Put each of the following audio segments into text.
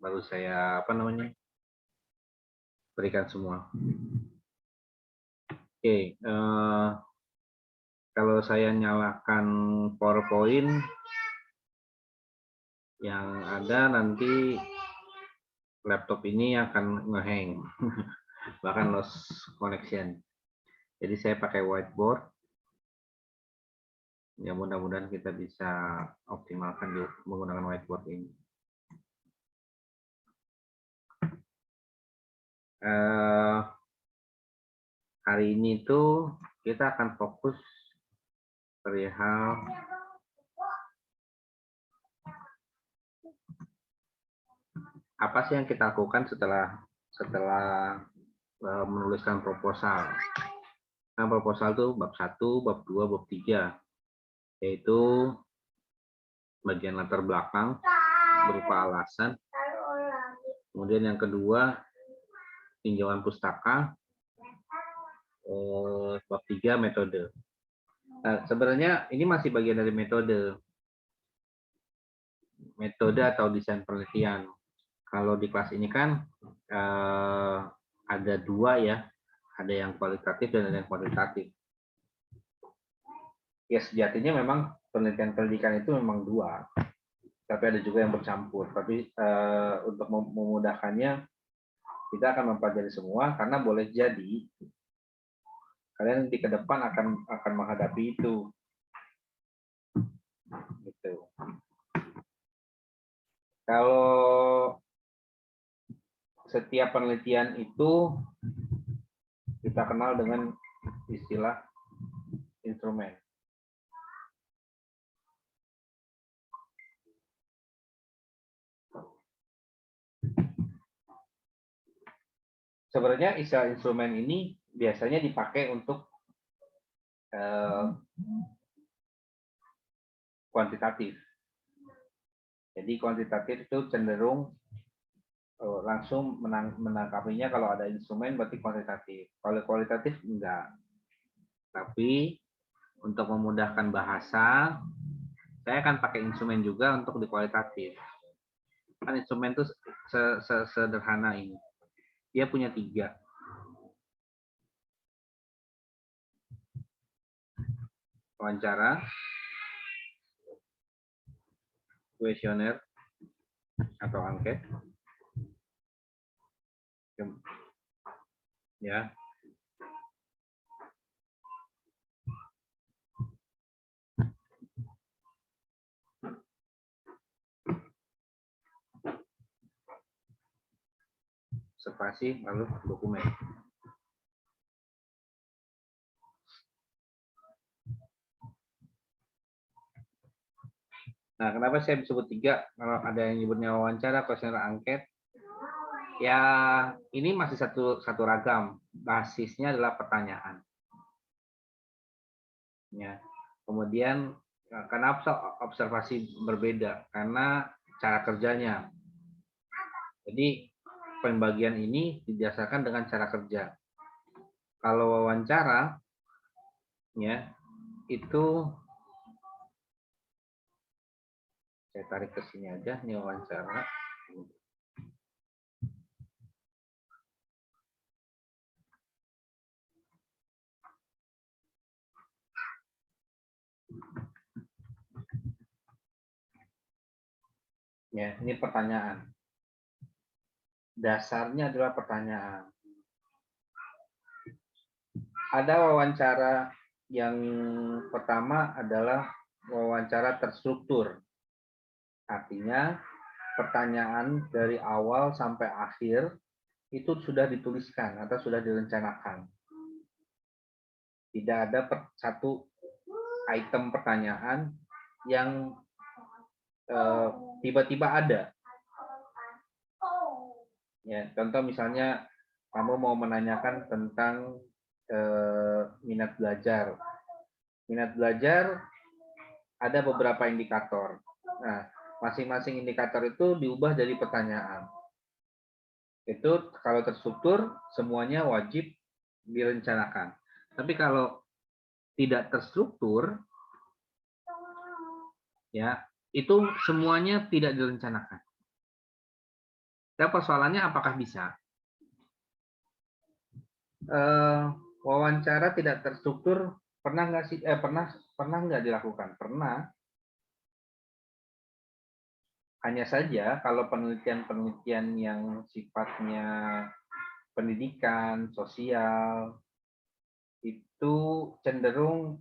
baru saya berikan semua. Oke, kalau saya nyalakan PowerPoint, yang ada nanti laptop ini akan ngehang, bahkan lost connection. Jadi saya pakai whiteboard. Ya mudah-mudahan kita bisa optimalkan menggunakan whiteboard ini. Hari ini tuh kita akan fokus perihal apa sih yang kita lakukan setelah menuliskan proposal. Nah, proposal tuh bab 1, bab 2, bab 3, yaitu bagian latar belakang berupa alasan. Kemudian yang kedua, tinjauan pustaka. Bab 3, metode. Nah, sebenarnya ini masih bagian dari metode atau desain penelitian. Kalau di kelas ini kan ada dua ya, ada yang kualitatif dan ada yang kuantitatif. Ya sejatinya memang penelitian itu memang dua, tapi ada juga yang bercampur. Tapi untuk memudahkannya, kita akan mempelajari semua karena boleh jadi kalian nanti ke depan akan menghadapi itu. Gitu. Kalau setiap penelitian itu kita kenal dengan istilah instrumen. Sebenarnya istilah instrumen ini biasanya dipakai untuk kuantitatif. Jadi kuantitatif itu cenderung langsung menangkapinya kalau ada instrumen berarti kuantitatif. Kalau kualitatif enggak. Tapi untuk memudahkan bahasa, saya akan pakai instrumen juga untuk di kualitatif. Kan instrumen itu sederhana ini. Dia punya 3. Wawancara, kuesioner atau angket, ya. Observasi lalu dokumen. Nah, kenapa saya disebut 3? Kalau ada yang nyebutnya wawancara, kuesioner, angket, ya ini masih satu ragam. Basisnya adalah pertanyaan. Ya. Kemudian kenapa observasi berbeda? Karena cara kerjanya. Jadi pembagian ini didasarkan dengan cara kerja. Kalau wawancara, ya itu saya tarik ke sini aja, ini wawancara. Ya, ini pertanyaan. Dasarnya adalah pertanyaan. Ada wawancara yang pertama adalah wawancara terstruktur. Artinya pertanyaan dari awal sampai akhir itu sudah dituliskan atau sudah direncanakan. Tidak ada satu item pertanyaan yang tiba-tiba ada. Ya, contoh misalnya kamu mau menanyakan tentang minat belajar. Minat belajar ada beberapa indikator. Nah, masing-masing indikator itu diubah dari pertanyaan. Itu kalau terstruktur semuanya wajib direncanakan. Tapi kalau tidak terstruktur, ya itu semuanya tidak direncanakan. Ya, persoalannya apakah bisa? Wawancara tidak terstruktur pernah nggak sih? Pernah nggak dilakukan? Pernah. Hanya saja kalau penelitian-penelitian yang sifatnya pendidikan, sosial, itu cenderung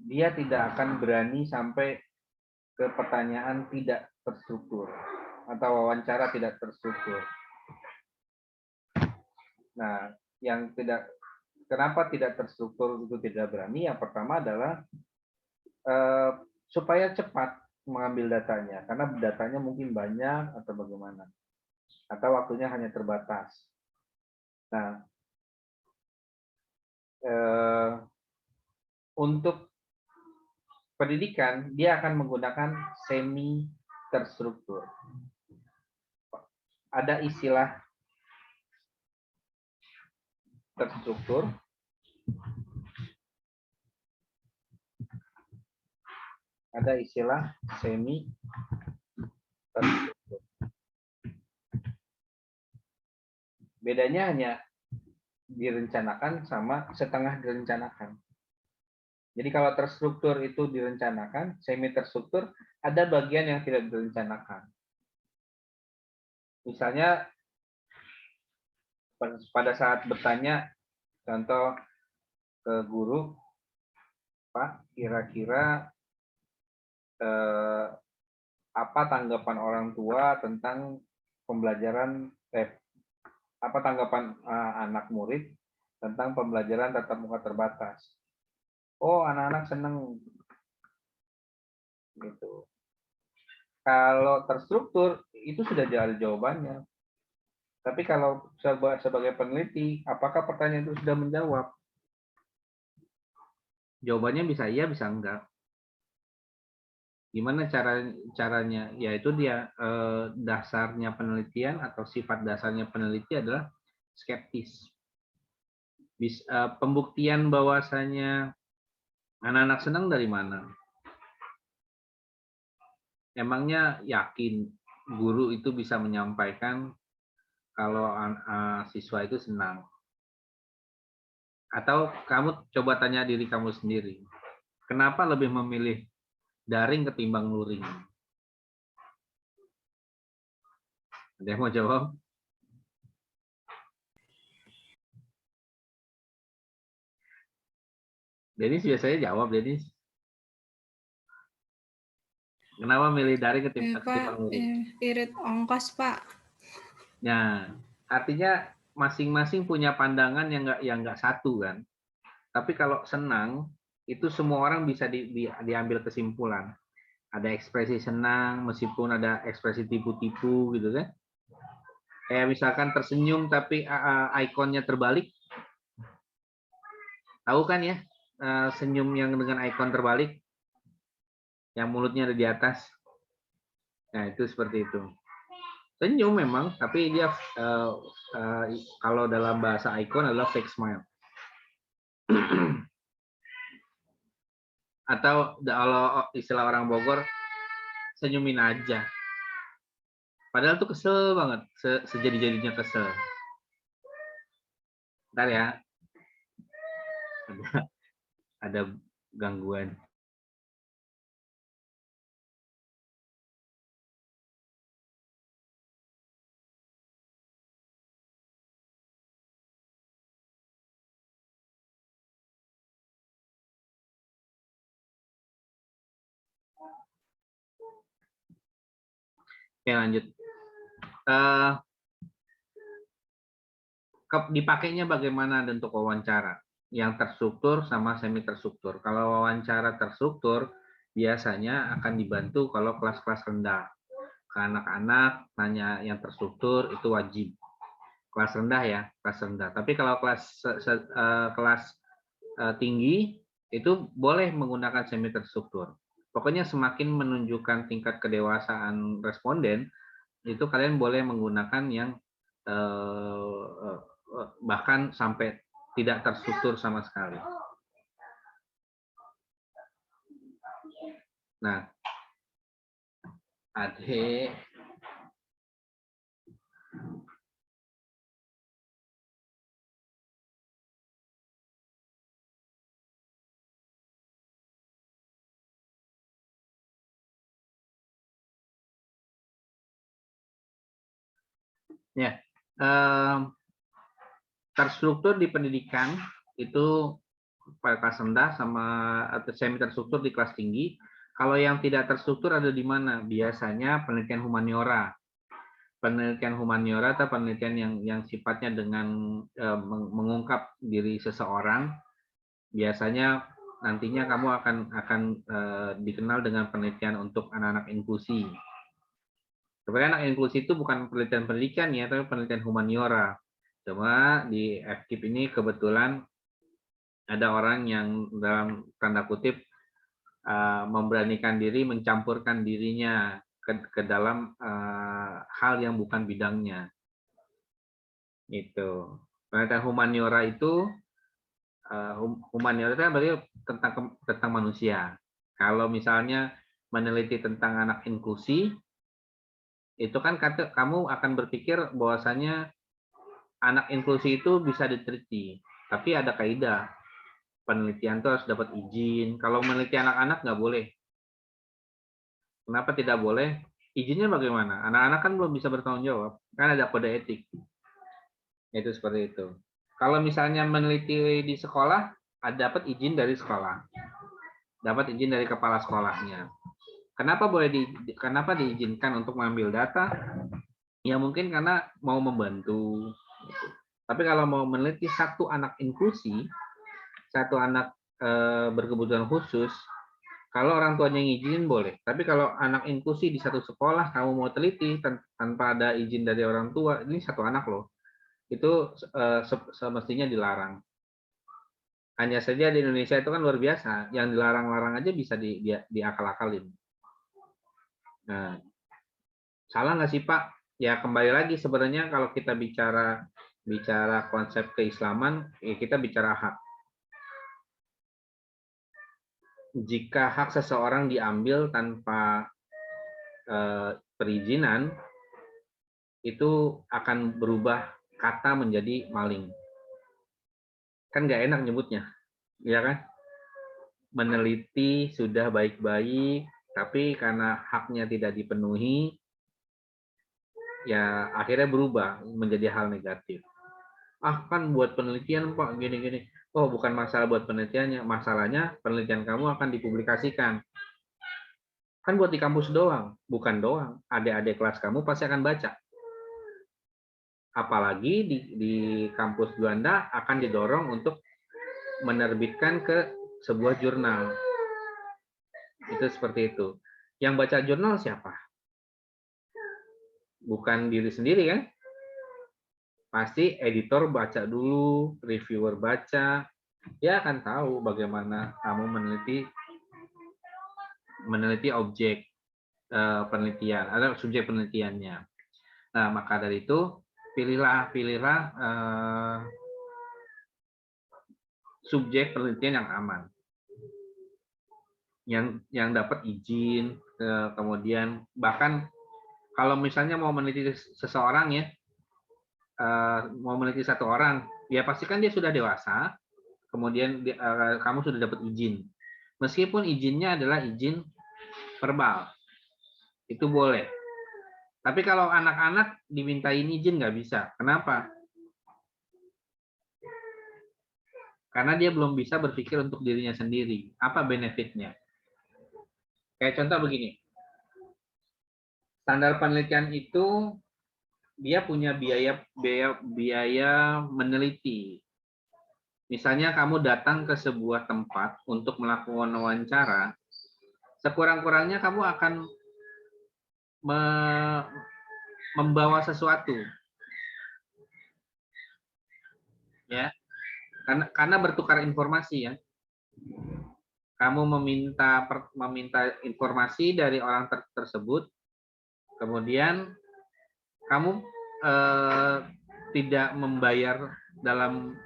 dia tidak akan berani sampai ke pertanyaan tidak terstruktur atau wawancara tidak terstruktur. Nah, yang tidak kenapa tidak terstruktur itu tidak berani? Yang pertama adalah supaya cepat mengambil datanya, karena datanya mungkin banyak atau bagaimana, atau waktunya hanya terbatas. Nah, untuk pendidikan dia akan menggunakan semi terstruktur. Ada istilah terstruktur, ada istilah semi terstruktur. Bedanya hanya direncanakan sama setengah direncanakan. Jadi kalau terstruktur itu direncanakan, semi terstruktur ada bagian yang tidak direncanakan. Misalnya pada saat bertanya, contoh ke guru, Pak, kira-kira apa tanggapan orang tua tentang pembelajaran, apa tanggapan anak murid tentang pembelajaran tatap muka terbatas? Oh, anak-anak senang gitu. Kalau terstruktur itu sudah ada jawabannya. Tapi kalau sebagai peneliti, apakah pertanyaan itu sudah menjawab? Jawabannya bisa iya, bisa enggak. Gimana caranya? Yaitu dia dasarnya penelitian atau sifat dasarnya peneliti adalah skeptis. Pembuktian bahwasanya anak-anak senang dari mana? Emangnya yakin guru itu bisa menyampaikan kalau siswa itu senang? Atau kamu coba tanya diri kamu sendiri, kenapa lebih memilih daring ketimbang luring? Ada yang mau jawab? Denis biasanya jawab, Denis. Kenapa milih daring ketimbang luring? Irit ongkos, Pak. Nah, artinya masing-masing punya pandangan yang nggak satu kan. Tapi kalau senang, itu semua orang bisa diambil kesimpulan. Ada ekspresi senang, meskipun ada ekspresi tipu-tipu gitu kan. Kayak misalkan tersenyum tapi ikonnya terbalik. Tahu kan ya, senyum yang dengan ikon terbalik, yang mulutnya ada di atas. Nah, itu seperti itu. Senyum memang, tapi dia kalau dalam bahasa ikon adalah fake smile. Atau kalau istilah orang Bogor, senyumin aja. Padahal tuh kesel banget, sejadi-jadinya kesel. Bentar ya, ada gangguan. Oke, lanjut. Dipakainya bagaimana untuk wawancara? Yang terstruktur sama semi terstruktur. Kalau wawancara terstruktur, biasanya akan dibantu kalau kelas-kelas rendah. Ke anak-anak, tanya yang terstruktur itu wajib. Kelas rendah ya, kelas rendah. Tapi kalau kelas tinggi, itu boleh menggunakan semi terstruktur. Pokoknya semakin menunjukkan tingkat kedewasaan responden, itu kalian boleh menggunakan yang bahkan sampai tidak terstruktur sama sekali. Nah, adik Ya, terstruktur di pendidikan itu pada kelas rendah sama atau semi terstruktur di kelas tinggi. Kalau yang tidak terstruktur ada di mana? Biasanya penelitian humaniora. Penelitian humaniora atau penelitian yang sifatnya dengan mengungkap diri seseorang, biasanya nantinya kamu akan dikenal dengan penelitian untuk anak-anak inklusi. Sebenarnya anak inklusi itu bukan penelitian pendidikan ya, tapi penelitian humaniora. Cuma di FKIP ini kebetulan ada orang yang dalam tanda kutip memberanikan diri mencampurkan dirinya ke dalam hal yang bukan bidangnya. Itu. Penelitian humaniora itu humaniora itu berarti tentang manusia. Kalau misalnya meneliti tentang anak inklusi, itu kan kamu akan berpikir bahwasanya anak inklusi itu bisa diteliti, tapi ada kaidah. Penelitian itu harus dapat izin. Kalau meneliti anak-anak nggak boleh. Kenapa tidak boleh? Izinnya bagaimana? Anak-anak kan belum bisa bertanggung jawab. Kan ada kode etik. Itu seperti itu. Kalau misalnya meneliti di sekolah, dapat izin dari sekolah. Dapat izin dari kepala sekolahnya. Kenapa diizinkan untuk mengambil data? Ya mungkin karena mau membantu. Tapi kalau mau meneliti satu anak inklusi, satu anak berkebutuhan khusus, kalau orang tuanya ngizinin boleh. Tapi kalau anak inklusi di satu sekolah kamu mau teliti tanpa ada izin dari orang tua, ini satu anak loh, itu semestinya dilarang. Hanya saja di Indonesia itu kan luar biasa, yang dilarang-larang aja bisa diakal-akalin. Nah, salah nggak sih Pak? Ya kembali lagi sebenarnya kalau kita bicara konsep keislaman, ya kita bicara hak. Jika hak seseorang diambil tanpa perizinan, itu akan berubah kata menjadi maling. Kan nggak enak nyebutnya, ya kan? Meneliti sudah baik-baik, tapi karena haknya tidak dipenuhi, ya akhirnya berubah menjadi hal negatif. Ah kan buat penelitian Pak, gini-gini. Oh bukan masalah buat penelitiannya, masalahnya penelitian kamu akan dipublikasikan. Kan buat di kampus doang, bukan doang. Adik-adik kelas kamu pasti akan baca. Apalagi di kampus Belanda akan didorong untuk menerbitkan ke sebuah jurnal. Itu seperti itu. Yang baca jurnal siapa? Bukan diri sendiri kan? Pasti editor baca dulu, reviewer baca, dia akan tahu bagaimana kamu meneliti objek penelitian atau subjek penelitiannya. Nah, maka dari itu pilihlah subjek penelitian yang aman, yang dapat izin, kemudian bahkan kalau misalnya mau meneliti seseorang ya, mau meneliti satu orang, ya pastikan dia sudah dewasa, kemudian kamu sudah dapat izin. Meskipun izinnya adalah izin verbal, itu boleh. Tapi kalau anak-anak dimintain izin nggak bisa. Kenapa? Karena dia belum bisa berpikir untuk dirinya sendiri. Apa benefitnya? Kayak contoh begini. Standar penelitian itu dia punya biaya meneliti. Misalnya kamu datang ke sebuah tempat untuk melakukan wawancara, sekurang-kurangnya kamu akan membawa sesuatu, ya, karena bertukar informasi ya. Kamu meminta informasi dari orang tersebut, kemudian kamu tidak membayar dalam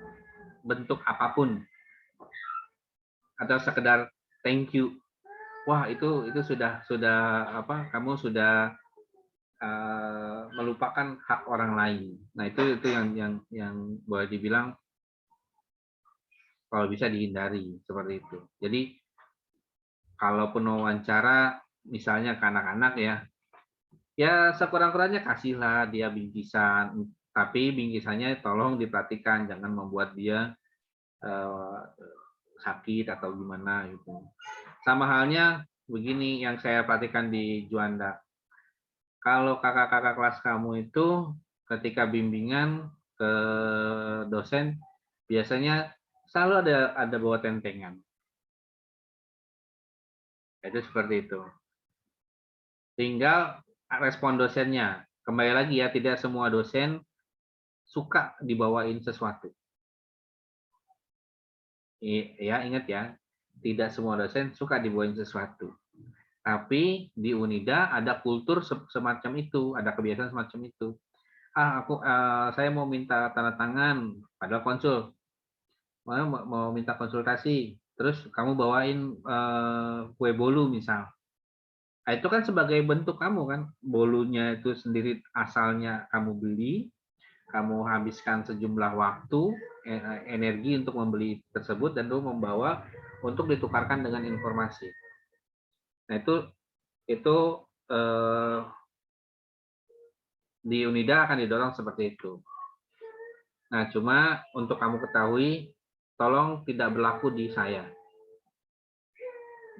bentuk apapun atau sekedar thank you. Wah, itu sudah apa? Kamu sudah melupakan hak orang lain. Nah, itu yang boleh dibilang kalau bisa dihindari seperti itu. Jadi kalaupun wawancara misalnya ke anak-anak ya Ya sekurang-kurangnya kasihlah dia bingkisan, tapi bingkisannya tolong diperhatikan, jangan membuat dia eh, sakit atau gimana gitu. Sama halnya begini yang saya perhatikan di Juanda. Kalau kakak-kakak kelas kamu itu ketika bimbingan ke dosen biasanya selalu ada bawa tentengan. Itu seperti itu. Tinggal respon dosennya. Kembali lagi ya, tidak semua dosen suka dibawain sesuatu. Ya, ingat ya, tidak semua dosen suka dibawain sesuatu. Tapi di Unida ada kultur semacam itu, ada kebiasaan semacam itu. Saya mau minta tanda tangan, padahal konsul. Mau minta konsultasi, terus kamu bawain kue bolu misal. Nah, itu kan sebagai bentuk kamu kan, bolunya itu sendiri asalnya kamu beli, kamu habiskan sejumlah waktu, energi untuk membeli tersebut dan lu membawa untuk ditukarkan dengan informasi. Nah itu eh, di Unida akan didorong seperti itu. Nah cuma untuk kamu ketahui, tolong tidak berlaku di saya.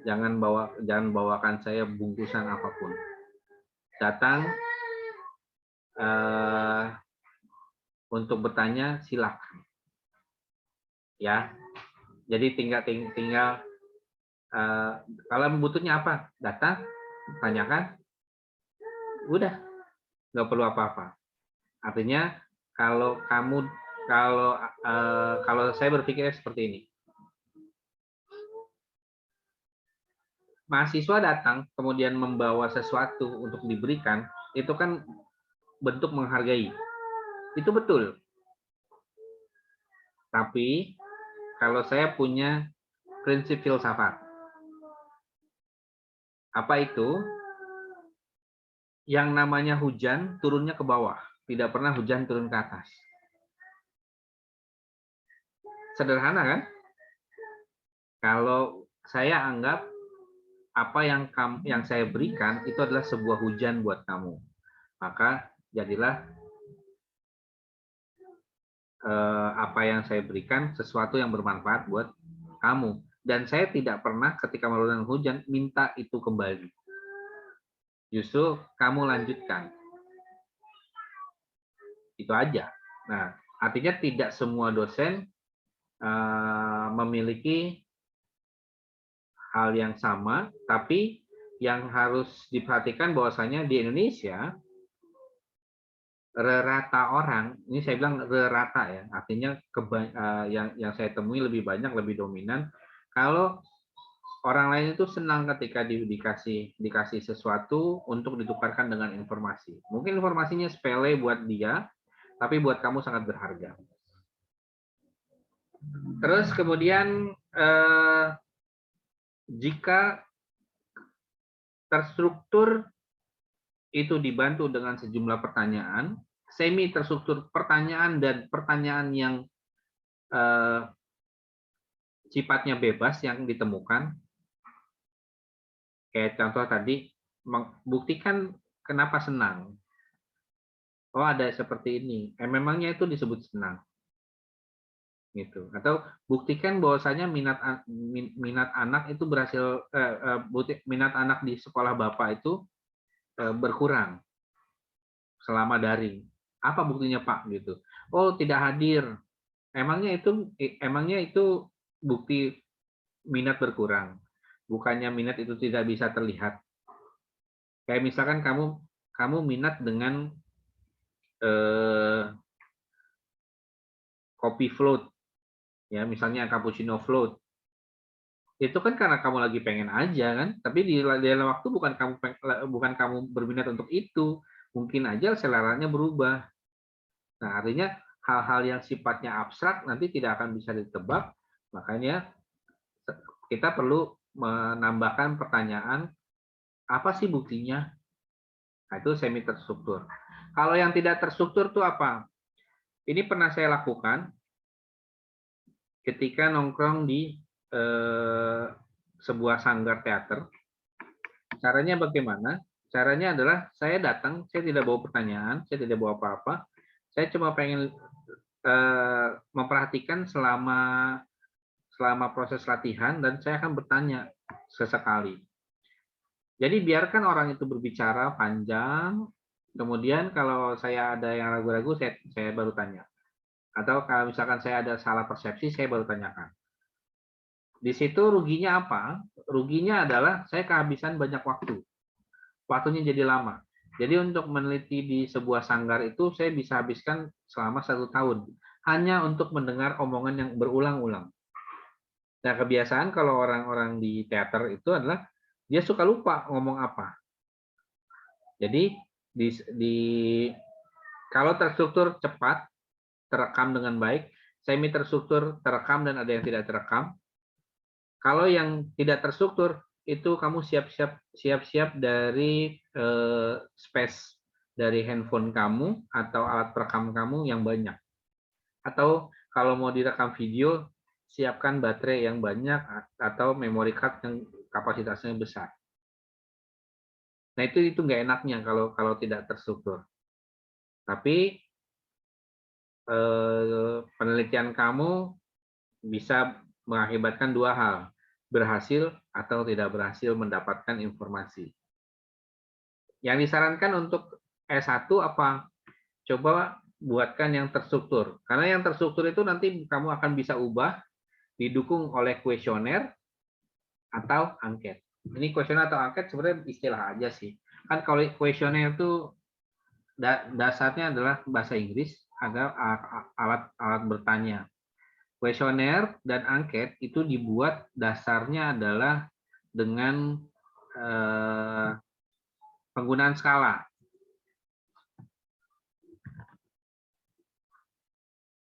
Jangan bawakan saya bungkusan apapun. Datang untuk bertanya silakan. Ya, jadi tinggal kalau butuhnya apa, datang, tanyakan, udah, nggak perlu apa-apa. Artinya kalau kamu kalau saya berpikirnya seperti ini, mahasiswa datang kemudian membawa sesuatu untuk diberikan, itu kan bentuk menghargai. Itu betul. Tapi kalau saya punya prinsip filsafat. Apa itu? Yang namanya hujan turunnya ke bawah, tidak pernah hujan turun ke atas. Sederhana kan? Kalau saya anggap apa yang saya berikan itu adalah sebuah hujan buat kamu, maka jadilah apa yang saya berikan sesuatu yang bermanfaat buat kamu. Dan saya tidak pernah ketika menurunkan hujan minta itu kembali. Justru kamu lanjutkan. Itu aja. Nah, artinya tidak semua dosen memiliki hal yang sama, tapi yang harus diperhatikan bahwasanya di Indonesia rata orang, ini saya bilang rata ya, artinya yang saya temui lebih banyak, lebih dominan. Kalau orang lain itu senang ketika dikasih sesuatu untuk ditukarkan dengan informasi. Mungkin informasinya sepele buat dia, tapi buat kamu sangat berharga. Terus kemudian jika terstruktur itu dibantu dengan sejumlah pertanyaan, semi terstruktur pertanyaan dan pertanyaan yang sifatnya bebas yang ditemukan. Kayak contoh tadi, buktikan kenapa senang. Oh ada seperti ini. Memangnya itu disebut senang. Gitu. Atau buktikan bahwasanya minat anak itu berhasil minat anak di sekolah Bapak itu berkurang selama daring. Apa buktinya Pak gitu? Oh, tidak hadir. Emangnya itu bukti minat berkurang. Bukannya minat itu tidak bisa terlihat. Kayak misalkan kamu minat dengan kopi float, ya misalnya cappuccino float. Itu kan karena kamu lagi pengen aja kan, tapi di dalam waktu bukan kamu berminat untuk itu. Mungkin aja seleranya berubah. Nah, artinya hal-hal yang sifatnya abstrak nanti tidak akan bisa ditebak, makanya kita perlu menambahkan pertanyaan, apa sih buktinya? Nah, itu semi terstruktur. Kalau yang tidak terstruktur itu apa? Ini pernah saya lakukan ketika nongkrong di sebuah sanggar teater. Caranya bagaimana? Caranya adalah saya datang, saya tidak bawa pertanyaan, saya tidak bawa apa-apa. Saya cuma pengen memperhatikan selama proses latihan dan saya akan bertanya sesekali. Jadi biarkan orang itu berbicara panjang, kemudian kalau saya ada yang ragu-ragu, saya baru tanya. Atau kalau misalkan saya ada salah persepsi, saya baru tanyakan. Di situ ruginya apa? Ruginya adalah saya kehabisan banyak waktu. Waktunya jadi lama. Jadi untuk meneliti di sebuah sanggar itu saya bisa habiskan selama 1 tahun. Hanya untuk mendengar omongan yang berulang-ulang. Nah, kebiasaan kalau orang-orang di teater itu adalah dia suka lupa ngomong apa. Jadi kalau terstruktur cepat, terekam dengan baik, semi terstruktur terekam dan ada yang tidak terekam. Kalau yang tidak terstruktur itu kamu siap-siap dari space dari handphone kamu atau alat perekam kamu yang banyak. Atau kalau mau direkam video, siapkan baterai yang banyak atau memory card yang kapasitasnya besar. Nah itu nggak enaknya kalau tidak terstruktur. Tapi penelitian kamu bisa mengakibatkan 2 hal, berhasil atau tidak berhasil mendapatkan informasi. Yang disarankan untuk S1 apa? Coba buatkan yang terstruktur. Karena yang terstruktur itu nanti kamu akan bisa ubah, didukung oleh kuesioner atau angket. Ini kuesioner atau angket sebenarnya istilah aja sih. Kan kalau kuesioner itu dasarnya adalah bahasa Inggris, ada alat bertanya. Kuesioner dan angket itu dibuat dasarnya adalah dengan penggunaan skala.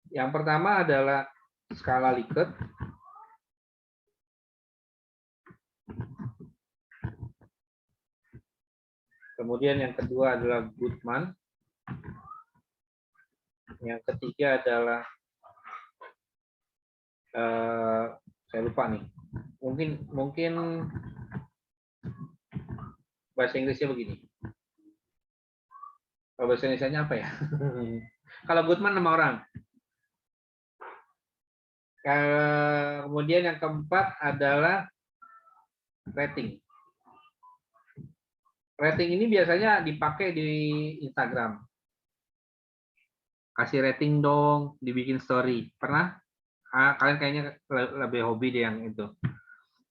Yang pertama adalah skala Likert. Kemudian yang kedua adalah Goodman. Yang ketiga adalah saya lupa nih. Mungkin bahasa Inggrisnya begini. Kalau bahasa Indonesia apa ya? Kalau Goodman 6 orang. Kemudian yang keempat adalah rating. Rating ini biasanya dipakai di Instagram. Kasih rating dong, dibikin story. Pernah? Kalian kayaknya lebih hobi deh yang itu.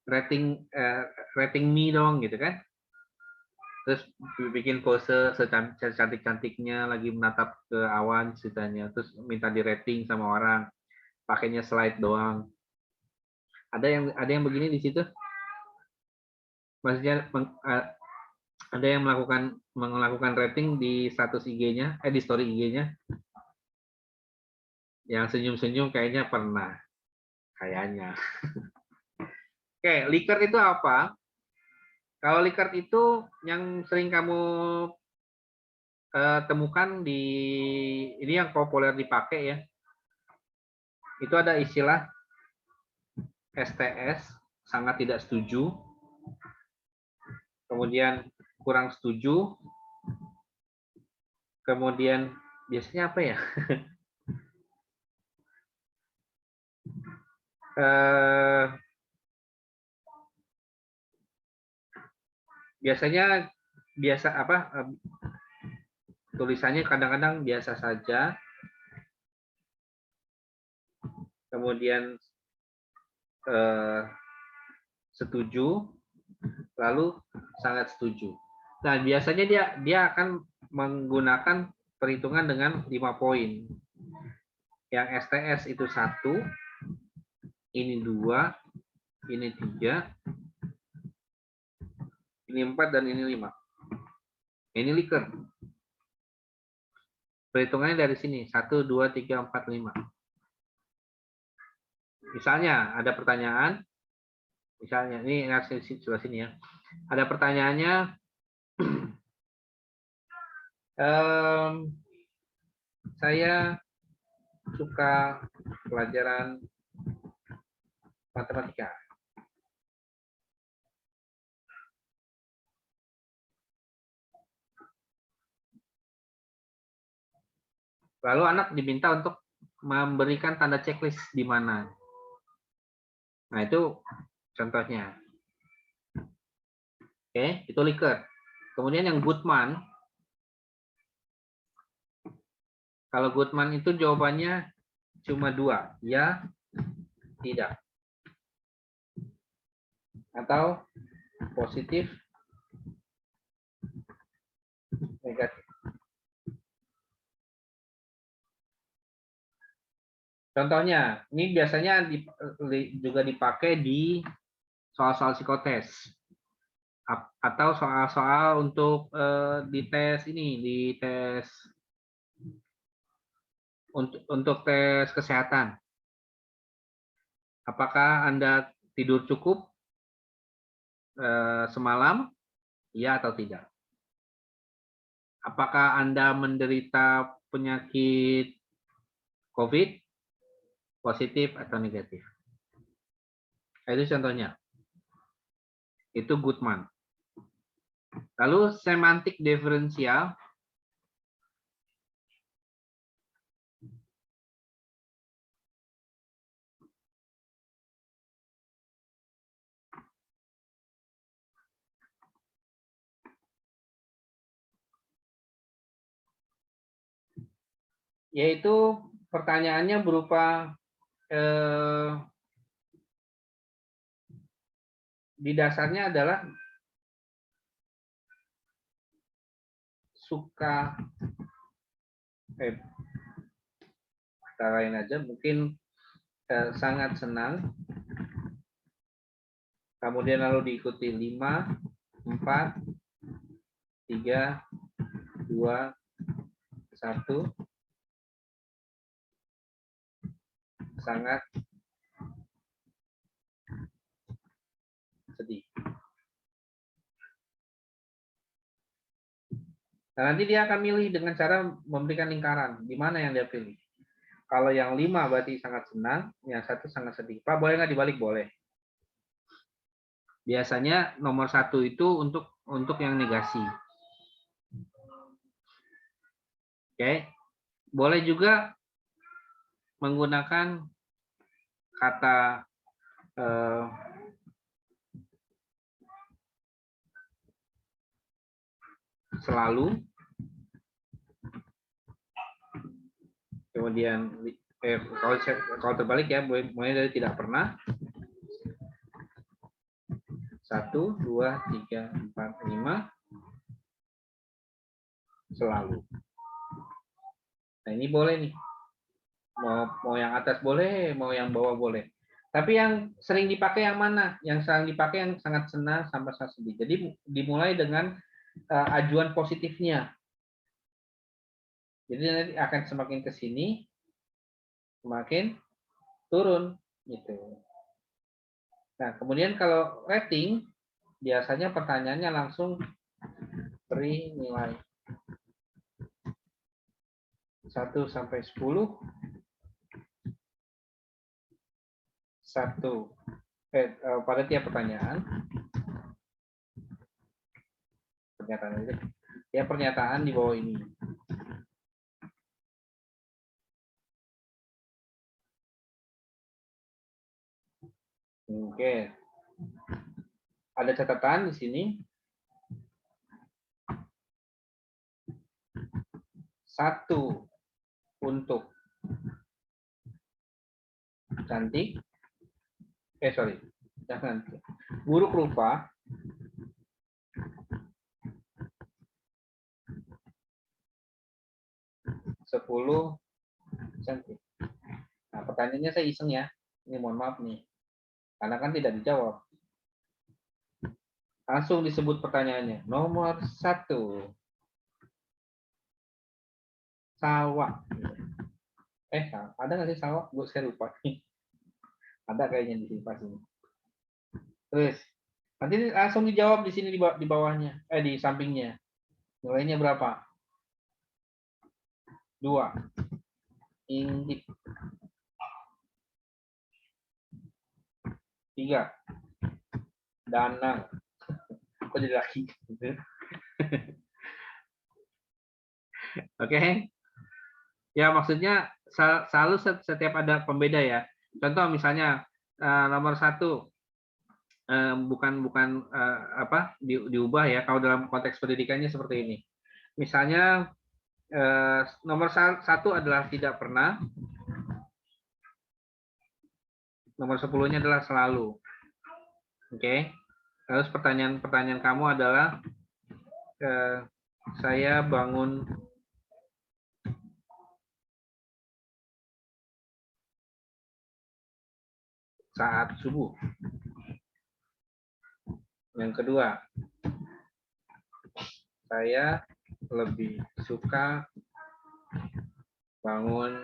Rating me dong gitu kan. Terus bikin pose secantik-cantiknya lagi menatap ke awan ceritanya. Terus minta di rating sama orang. Pakainya slide doang. Ada yang begini di situ? Maksudnya ada yang melakukan rating di status IG-nya, di story IG-nya. Yang senyum-senyum kayaknya pernah. Kayaknya. Oke, Likert itu apa? Kalau Likert itu yang sering kamu temukan di ini yang populer dipakai ya. Itu ada istilah STS, sangat tidak setuju. Kemudian kurang setuju. Kemudian biasanya apa ya? Biasanya tulisannya kadang-kadang biasa saja, kemudian setuju, lalu sangat setuju. Nah biasanya dia akan menggunakan perhitungan dengan 5 poin. Yang STS itu 1, ini 2, ini 3, ini 4, dan ini 5. Ini Likert. Perhitungannya dari sini, 1, 2, 3, 4, 5. Misalnya ada pertanyaan, misalnya ini sebelah sini ya. Ada pertanyaannya, saya suka pelajaran matematika. Lalu anak diminta untuk memberikan tanda checklist di mana. Nah, itu contohnya. Oke, itu Likert. Kemudian yang Goodman. Kalau Goodman itu jawabannya cuma 2, ya, tidak. Atau positif, negatif. Contohnya, ini biasanya juga dipakai di soal-soal psikotes atau soal-soal untuk di tes ini, di tes untuk tes kesehatan. Apakah Anda tidur cukup semalam? Ya atau tidak? Apakah Anda menderita penyakit COVID? Positif atau negatif? Itu contohnya. Itu Goodman. Lalu semantik diferensial. Yaitu pertanyaannya berupa di dasarnya adalah suka kata lain aja, mungkin sangat senang, kemudian lalu diikuti 5, 4, 3, 2, 1, sangat sedih. Nah, nanti dia akan milih dengan cara memberikan lingkaran. Di mana yang dia pilih? Kalau yang 5 berarti sangat senang, yang 1 sangat sedih. Pak, boleh nggak dibalik? Boleh. Biasanya nomor 1 itu untuk yang negasi. Oke. Boleh juga menggunakan kata selalu, kemudian kalau terbalik ya, mulai dari tidak pernah. 1, 2, 3, 4, 5 selalu. Nah, ini boleh nih. Mau yang atas boleh, mau yang bawah boleh. Tapi yang sering dipakai yang mana? Yang sering dipakai yang sangat senang sampai sangat sedih. Jadi dimulai dengan ajuan positifnya. Jadi nanti akan semakin ke sini, semakin turun gitu. Nah, kemudian kalau rating biasanya pertanyaannya langsung beri nilai 1 sampai 10. 1 pada tiap pertanyaan. Pernyataan itu. Ya, pernyataan di bawah ini. Oke. Ada catatan di sini. 1 untuk cantik. Jangan. Buruk rupa. 10 cantik. Nah, pertanyaannya saya iseng ya. Ini mohon maaf nih. Karena kan tidak dijawab. Langsung disebut pertanyaannya. Nomor 1. Sawah. Ada nggak sih sawah? Saya lupa. Ada kayaknya di sini pas ini. Terus nanti langsung dijawab di sini di bawahnya, di sampingnya. Nilainya berapa? 2. Intip. 3. Danang. Kok jadi laki? Oke. Ya, maksudnya selalu setiap ada pembeda ya. Contoh misalnya nomor 1 bukan bukan apa diubah ya. Kalau dalam konteks pendidikannya seperti ini. Misalnya nomor 1 adalah tidak pernah, nomor 10-nya adalah selalu. Oke. Terus pertanyaan kamu adalah saya bangun saat subuh. Yang kedua, saya lebih suka bangun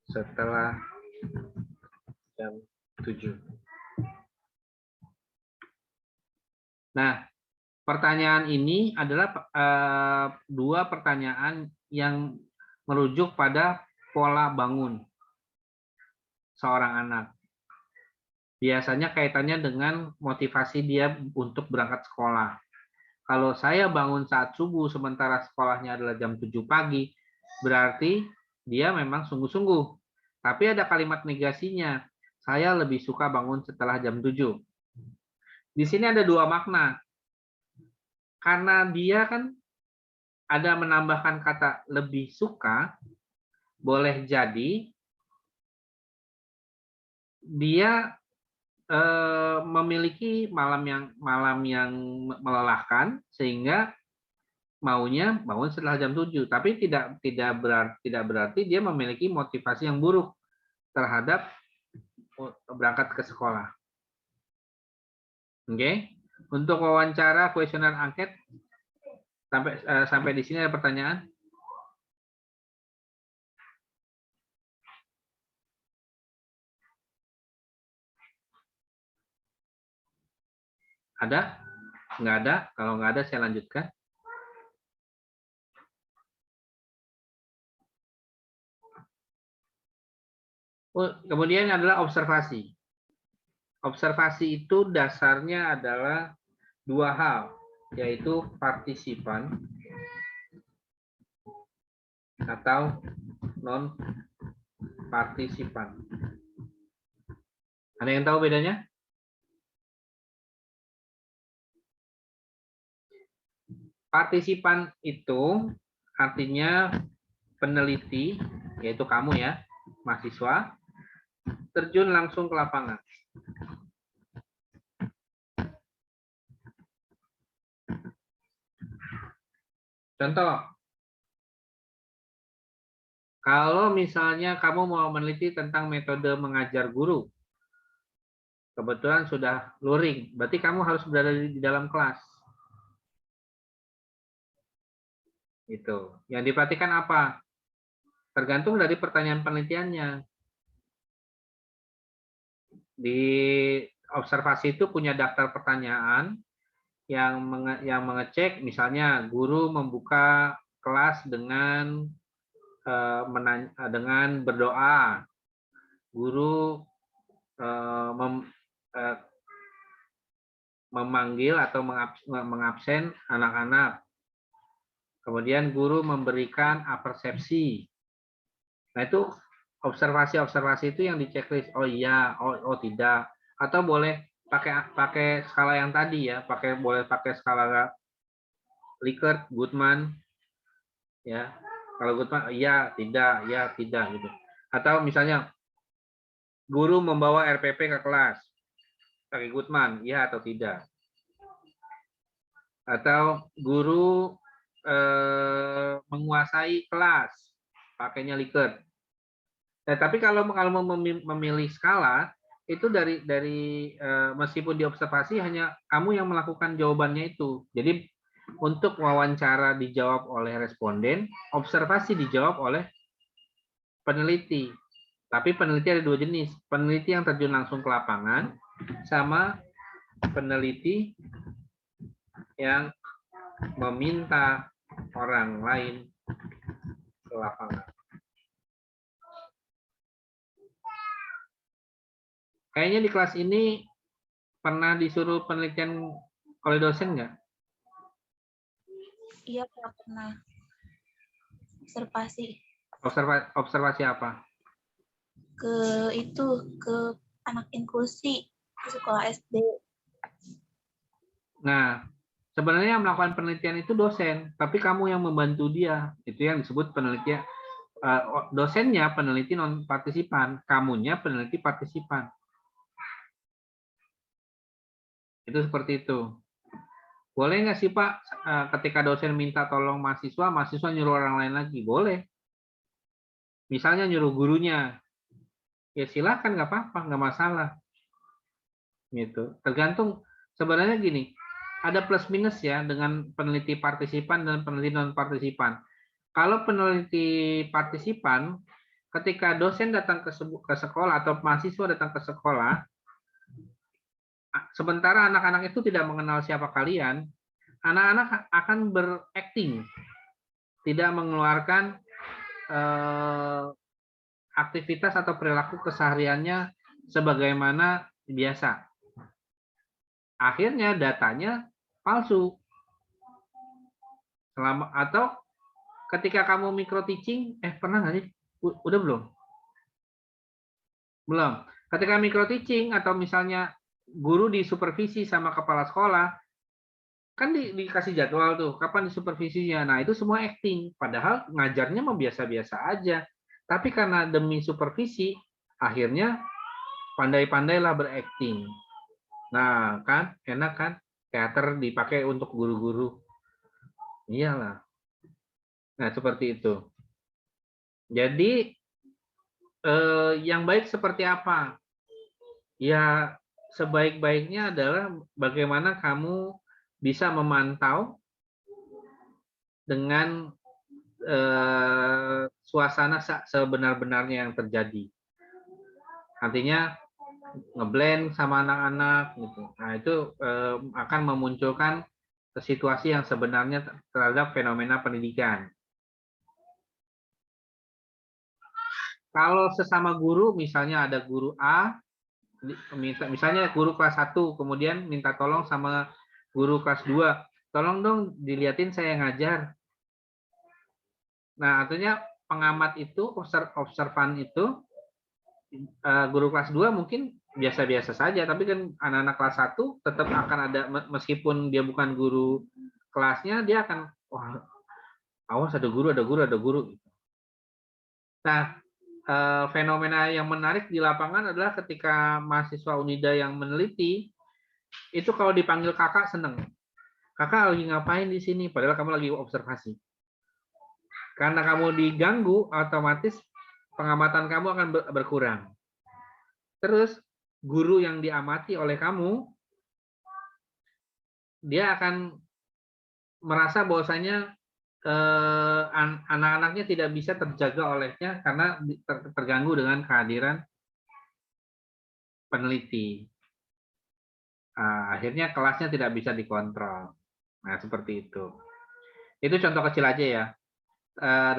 setelah jam 7. Nah, pertanyaan ini adalah dua pertanyaan yang merujuk pada pola bangun seorang anak. Biasanya kaitannya dengan motivasi dia untuk berangkat sekolah. Kalau saya bangun saat subuh sementara sekolahnya adalah jam 7 pagi, berarti dia memang sungguh-sungguh. Tapi ada kalimat negasinya, saya lebih suka bangun setelah jam 7. Di sini ada dua makna. Karena dia kan ada menambahkan kata lebih suka, boleh jadi dia memiliki malam yang melelahkan sehingga maunya bangun setelah jam 7, tapi tidak berarti dia memiliki motivasi yang buruk terhadap berangkat ke sekolah. Oke. Untuk wawancara kuesioner angket sampai di sini ada pertanyaan? Ada? Nggak ada? Kalau nggak ada saya lanjutkan. Kemudian adalah observasi. Observasi itu dasarnya adalah dua hal, yaitu partisipan atau non-partisipan. Ada yang tahu bedanya? Partisipan itu artinya peneliti, yaitu kamu ya, mahasiswa, terjun langsung ke lapangan. Contoh, kalau misalnya kamu mau meneliti tentang metode mengajar guru, kebetulan sudah luring, berarti kamu harus berada di dalam kelas. Itu. Yang diperhatikan apa? Tergantung dari pertanyaan penelitiannya. Di observasi itu punya daftar pertanyaan yang mengecek, misalnya guru membuka kelas dengan berdoa, guru memanggil atau mengabsen anak-anak, kemudian guru memberikan apersepsi. Nah itu observasi itu yang di checklist. Oh iya, oh tidak, atau boleh pakai skala yang tadi ya, boleh pakai skala Likert, Goodman, ya. Kalau Goodman, iya, tidak gitu. Atau misalnya guru membawa RPP ke kelas, pakai Goodman, iya atau tidak. Atau guru menguasai kelas, pakainya Likert. Nah, tapi kalau memilih skala itu dari meskipun diobservasi hanya kamu yang melakukan jawabannya itu. Jadi untuk wawancara dijawab oleh responden, observasi dijawab oleh peneliti. Tapi peneliti ada dua jenis, peneliti yang terjun langsung ke lapangan sama peneliti yang meminta orang lain ke lapangan. Kayaknya di kelas ini pernah disuruh penelitian oleh dosen nggak? Iya, Kak, pernah observasi Observasi apa? ke anak inklusi di sekolah SD. Nah, sebenarnya yang melakukan penelitian itu dosen, tapi kamu yang membantu dia. Itu yang disebut penelitian. Dosennya peneliti non partisipan, kamunya peneliti partisipan. Itu seperti itu. Boleh nggak sih Pak, ketika dosen minta tolong mahasiswa, mahasiswa nyuruh orang lain lagi? Boleh. Misalnya nyuruh gurunya, ya silakan, nggak apa-apa, nggak masalah. Gitu. Tergantung, sebenarnya gini, ada plus minus ya dengan peneliti partisipan dan peneliti non partisipan. Kalau peneliti partisipan, ketika dosen datang ke sekolah atau mahasiswa datang ke sekolah, sementara anak-anak itu tidak mengenal siapa kalian, anak-anak akan berakting, tidak mengeluarkan aktivitas atau perilaku kesehariannya sebagaimana biasa. Akhirnya datanya palsu. Atau ketika kamu micro teaching, pernah nggak sih? Udah belum? Belum. Ketika micro teaching atau misalnya guru disupervisi sama kepala sekolah, kan dikasih jadwal tuh, kapan disupervisinya. Nah, itu semua acting. Padahal ngajarnya mah biasa-biasa aja. Tapi karena demi supervisi, akhirnya pandai-pandailah berakting. Nah, kan enak kan? Teater dipakai untuk guru-guru. Iyalah. Nah, seperti itu. Jadi, yang baik seperti apa? Ya, sebaik-baiknya adalah bagaimana kamu bisa memantau dengan suasana sebenar-benarnya yang terjadi. Artinya ngeblend sama anak-anak gitu. Nah, itu akan memunculkan situasi yang sebenarnya terhadap fenomena pendidikan. Kalau sesama guru, misalnya ada guru A, misalnya guru kelas 1, kemudian minta tolong sama guru kelas 2, tolong dong dilihatin saya ngajar. Nah, artinya pengamat itu, observan itu, guru kelas 2 mungkin biasa-biasa saja, tapi kan anak-anak kelas 1 tetap akan ada, meskipun dia bukan guru kelasnya, dia akan, wah, awas ada guru, ada guru, ada guru. Nah, fenomena yang menarik di lapangan adalah ketika mahasiswa Unida yang meneliti, itu kalau dipanggil kakak seneng. Kakak lagi ngapain di sini? Padahal kamu lagi observasi. Karena kamu diganggu, otomatis pengamatan kamu akan berkurang. Terus, guru yang diamati oleh kamu, dia akan merasa bahwasanya anak-anaknya tidak bisa terjaga olehnya karena terganggu dengan kehadiran peneliti. Akhirnya kelasnya tidak bisa dikontrol. Nah, seperti itu. Itu contoh kecil aja ya.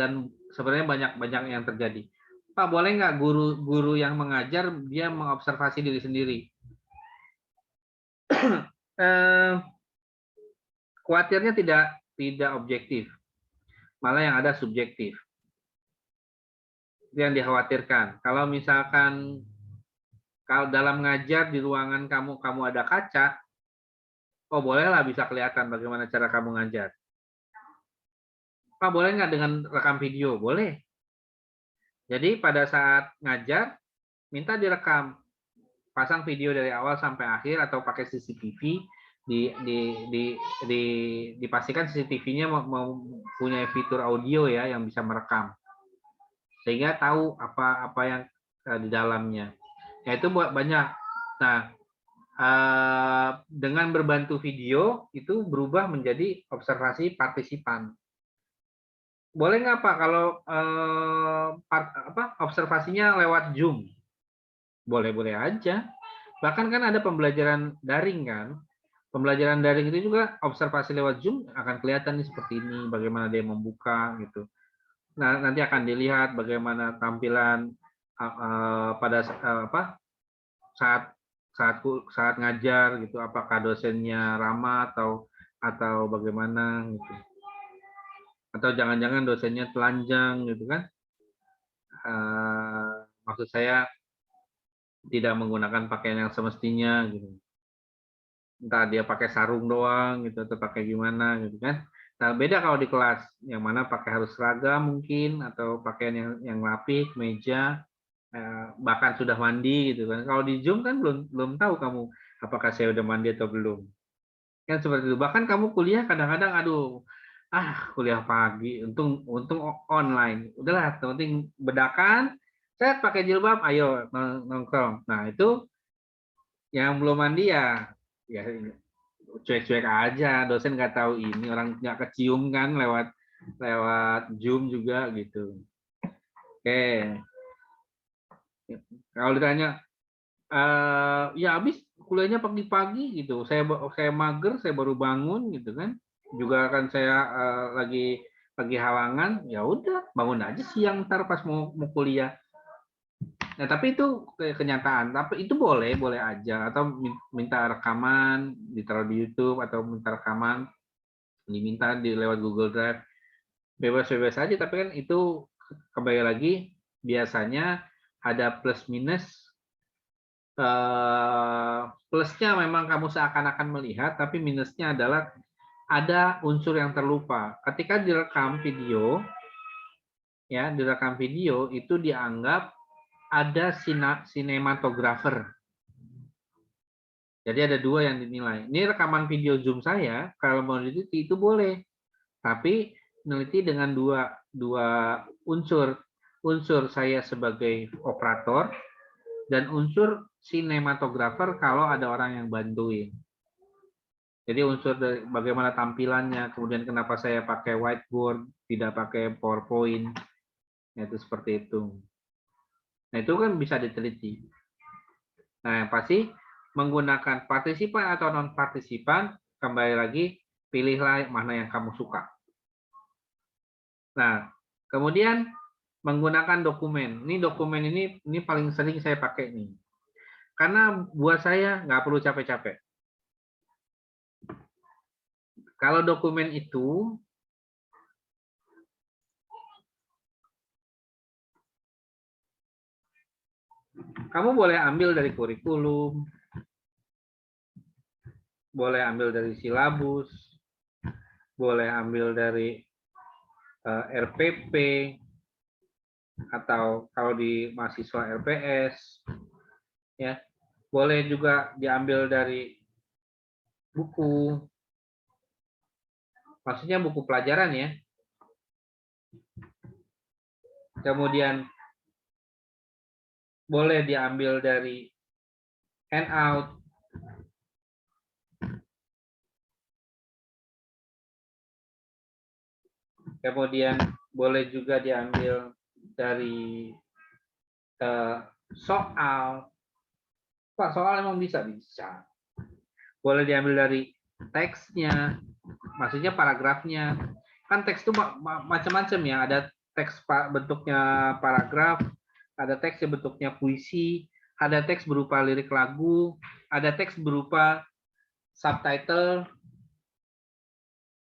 Dan sebenarnya banyak yang terjadi. Pak, boleh nggak guru yang mengajar dia mengobservasi diri sendiri? Khawatirnya tidak objektif, malah yang ada subjektif. Itu yang dikhawatirkan. Kalau misalkan kalau dalam ngajar di ruangan kamu ada kaca, oh bolehlah bisa kelihatan bagaimana cara kamu ngajar. Pak, boleh nggak dengan rekam video? Boleh. Jadi pada saat ngajar, minta direkam. Pasang video dari awal sampai akhir atau pakai CCTV, dipastikan CCTV-nya mempunyai fitur audio ya yang bisa merekam. Sehingga tahu apa yang di dalamnya. Ya itu buat banyak. Nah, dengan berbantu video itu berubah menjadi observasi partisipan. Boleh nggak Pak kalau observasinya lewat Zoom? Boleh-boleh aja. Bahkan kan ada pembelajaran daring kan. Pembelajaran daring itu juga observasi lewat Zoom akan kelihatan nih seperti ini, bagaimana dia membuka gitu. Nah, nanti akan dilihat bagaimana tampilan pada saat ngajar gitu, apakah dosennya ramah atau bagaimana gitu. Atau jangan-jangan dosennya telanjang gitu kan. Maksud saya tidak menggunakan pakaian yang semestinya gitu. Entah dia pakai sarung doang gitu atau pakai gimana gitu kan. Nah, beda kalau di kelas yang mana pakai harus seragam mungkin atau pakaian yang rapi, meja, bahkan sudah mandi gitu kan. Kalau di Zoom kan belum belum tahu kamu apakah saya udah mandi atau belum. Kan seperti itu. Bahkan kamu kuliah kadang-kadang aduh, kuliah pagi, untung online. Udahlah, yang penting bedakan, saya pakai jilbab, ayo nongkrong. Nah, itu yang belum mandi ya cuek-cuek aja, dosen nggak tahu ini, orang nggak kecium kan lewat lewat Zoom juga gitu. Oke, kalau ditanya, ya habis kuliahnya pagi-pagi gitu, saya mager, saya baru bangun gitu kan, juga kan saya lagi halangan, ya udah bangun aja siang ntar pas mau kuliah. Nah, tapi itu kenyataan. Tapi itu boleh, boleh aja. Atau minta rekaman, ditaruh di YouTube, atau minta rekaman, diminta lewat Google Drive. Bebas-bebas aja, tapi kan itu kembali lagi, biasanya ada plus minus. Plusnya memang kamu seakan-akan melihat, tapi minusnya adalah ada unsur yang terlupa. Ketika direkam video, ya direkam video itu dianggap ada sinematografer. Jadi ada dua yang dinilai. Ini rekaman video Zoom saya, kalau mau diteliti itu boleh. Tapi meneliti dengan dua unsur. Unsur saya sebagai operator, dan unsur sinematografer kalau ada orang yang bantuin. Jadi unsur dari bagaimana tampilannya, kemudian kenapa saya pakai whiteboard, tidak pakai PowerPoint, itu seperti itu. Nah itu kan bisa diteliti. Nah yang pasti menggunakan partisipan atau non partisipan, kembali lagi pilihlah mana yang kamu suka. Nah kemudian menggunakan dokumen. Ini dokumen ini paling sering saya pakai nih. Karena buat saya nggak perlu capek-capek. Kalau dokumen itu kamu boleh ambil dari kurikulum, boleh ambil dari silabus, boleh ambil dari RPP, atau kalau di mahasiswa LPS, ya boleh juga diambil dari buku, maksudnya buku pelajaran ya. Kemudian boleh diambil dari handout, kemudian boleh juga diambil dari soal. Pak, soal emang bisa? Boleh diambil dari teksnya, maksudnya paragrafnya. Kan teks itu macam-macam ya, ada teks bentuknya paragraf, ada teks yang bentuknya puisi, ada teks berupa lirik lagu, ada teks berupa subtitle,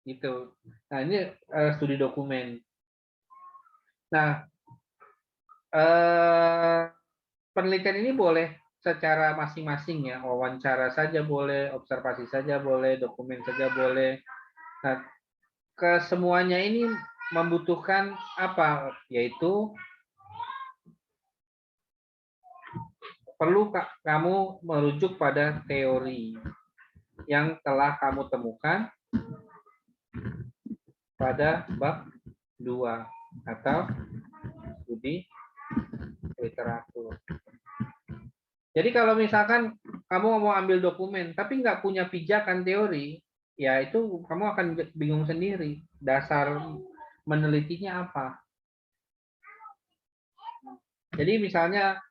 gitu. Nah ini studi dokumen. Nah penelitian ini boleh secara masing-masing ya, wawancara saja boleh, observasi saja boleh, dokumen saja boleh. Nah, kesemuanya ini membutuhkan apa? Yaitu perlu kamu merujuk pada teori yang telah kamu temukan pada bab 2 atau studi literatur. Jadi kalau misalkan kamu mau ambil dokumen tapi nggak punya pijakan teori, ya itu kamu akan bingung sendiri. Dasar menelitinya apa? Jadi misalnya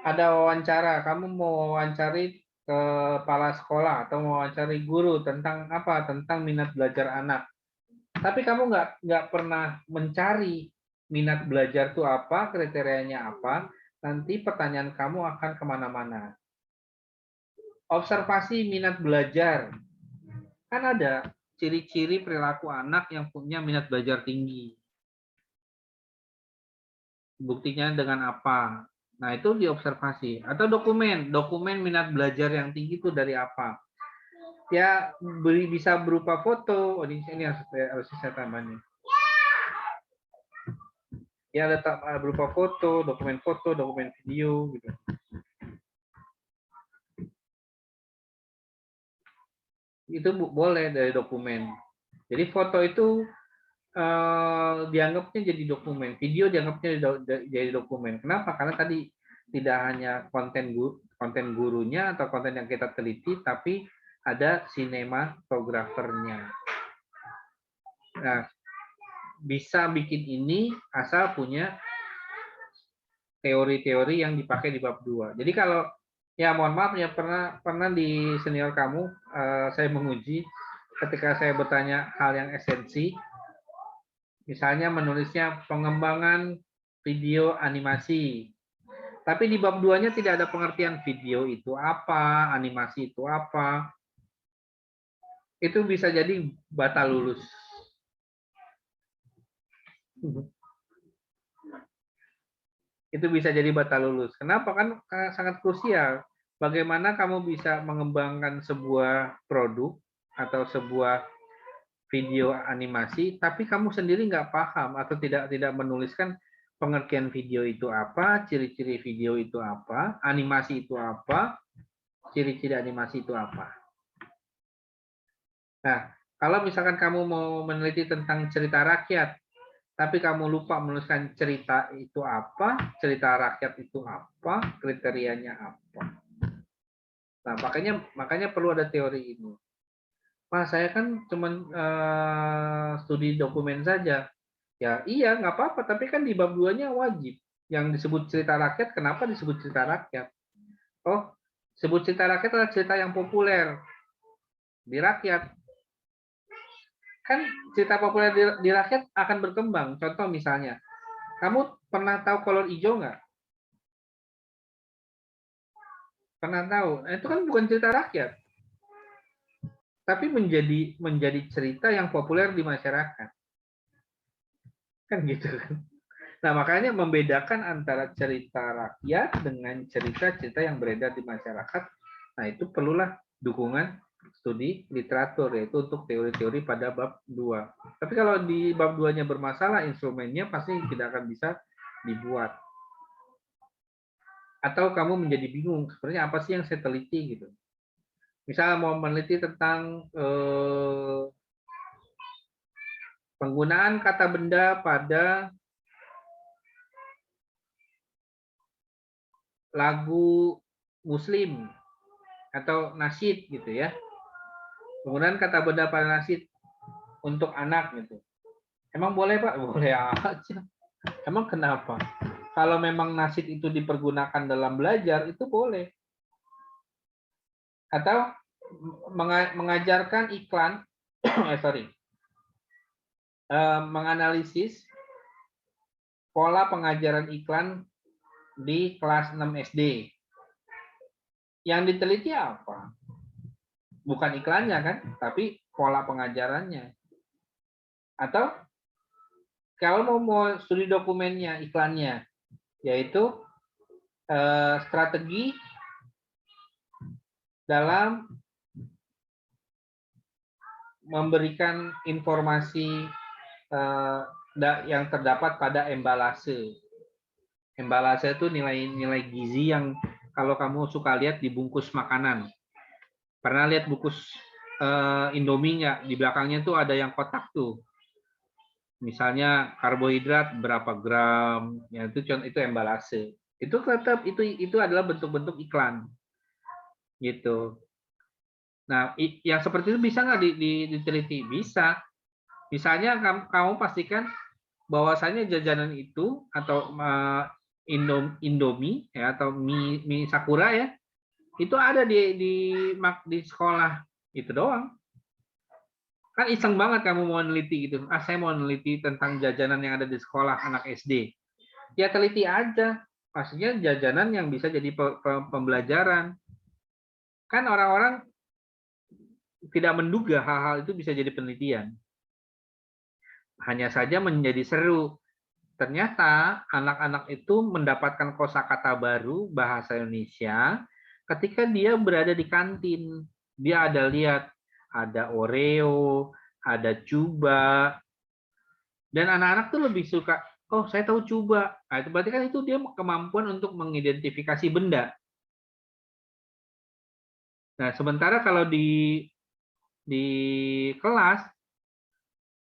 ada wawancara, kamu mau wawancari kepala sekolah atau mau wawancari guru tentang apa? Tentang minat belajar anak. Tapi kamu nggak pernah mencari minat belajar itu apa, kriterianya apa, nanti pertanyaan kamu akan kemana-mana. Observasi minat belajar, kan ada. ciri-ciri perilaku anak yang punya minat belajar tinggi. Buktinya dengan apa? Nah, itu diobservasi. Atau dokumen minat belajar yang tinggi itu dari apa? Ya, bisa berupa foto. Oh, ini harus saya tambahin. Ya, letak berupa foto, dokumen video, gitu. Itu boleh dari dokumen. Jadi foto itu dianggapnya jadi dokumen, video dianggapnya jadi dokumen. Kenapa? Karena tadi tidak hanya konten gurunya atau konten yang kita teliti, tapi ada sinematografernya. Nah, bisa bikin ini asal punya teori-teori yang dipakai di bab 2. Jadi kalau ya mohon maaf ya pernah di senior kamu saya menguji ketika saya bertanya hal yang esensi. Misalnya menulisnya pengembangan video animasi. Tapi di bab 2-nya tidak ada pengertian video itu apa, animasi itu apa. Itu bisa jadi batal lulus. Itu bisa jadi batal lulus. Kenapa? Kan sangat krusial. Bagaimana kamu bisa mengembangkan sebuah produk atau sebuah video animasi, tapi kamu sendiri nggak paham atau tidak menuliskan pengertian video itu apa, ciri-ciri video itu apa, animasi itu apa, ciri-ciri animasi itu apa. Nah, kalau misalkan kamu mau meneliti tentang cerita rakyat, tapi kamu lupa menuliskan cerita itu apa, cerita rakyat itu apa, kriterianya apa. Nah, makanya perlu ada teori ini. Pak, saya kan cuma studi dokumen saja. Ya iya, nggak apa-apa. Tapi kan di bab 2-nya wajib. Yang disebut cerita rakyat, kenapa disebut cerita rakyat? Oh, sebut cerita rakyat adalah cerita yang populer di rakyat. Kan cerita populer di rakyat akan berkembang. Contoh misalnya, kamu pernah tahu kolor hijau nggak? Pernah tahu? Nah, itu kan bukan cerita rakyat. Tapi menjadi cerita yang populer di masyarakat. Kan gitu kan. Nah, makanya membedakan antara cerita rakyat dengan cerita-cerita yang beredar di masyarakat. Nah, itu perlulah dukungan studi literatur, yaitu untuk teori-teori pada bab 2. Tapi kalau di bab 2-nya bermasalah, instrumennya pasti tidak akan bisa dibuat. Atau kamu menjadi bingung, sebenarnya apa sih yang saya teliti gitu. Misalnya mau meneliti tentang penggunaan kata benda pada lagu Muslim atau nasyid gitu ya. Penggunaan kata benda pada nasyid untuk anak gitu. Emang boleh Pak? Boleh aja. Emang kenapa? Kalau memang nasyid itu dipergunakan dalam belajar itu boleh. Atau mengajarkan iklan, menganalisis pola pengajaran iklan di kelas 6 SD. Yang diteliti apa? Bukan iklannya kan, tapi pola pengajarannya. Atau kalau mau studi dokumennya, iklannya, yaitu strategi dalam memberikan informasi yang terdapat pada embalase. Embalase itu nilai gizi yang kalau kamu suka lihat di bungkus makanan. Pernah lihat bungkus Indomie nggak? Di belakangnya tuh ada yang kotak tuh. Misalnya karbohidrat berapa gram, ya itu embalase. Itu tetap itu adalah bentuk-bentuk iklan. Gitu. Nah, yang seperti itu bisa nggak diteliti? Bisa. Misalnya kamu pastikan bahwasannya jajanan itu atau Indomie ya atau mie Sakura ya, itu ada di sekolah. Itu doang. Kan iseng banget kamu mau neliti gitu. Saya mau neliti tentang jajanan yang ada di sekolah anak SD. Ya teliti aja. Maksudnya jajanan yang bisa jadi pembelajaran. Kan orang-orang tidak menduga hal-hal itu bisa jadi penelitian. Hanya saja menjadi seru. Ternyata anak-anak itu mendapatkan kosakata baru bahasa Indonesia ketika dia berada di kantin. Dia ada lihat, ada Oreo, ada Cuba, dan anak-anak tuh lebih suka, oh saya tahu Cuba. Nah, itu berarti kan itu dia kemampuan untuk mengidentifikasi benda. Nah, sementara kalau di kelas,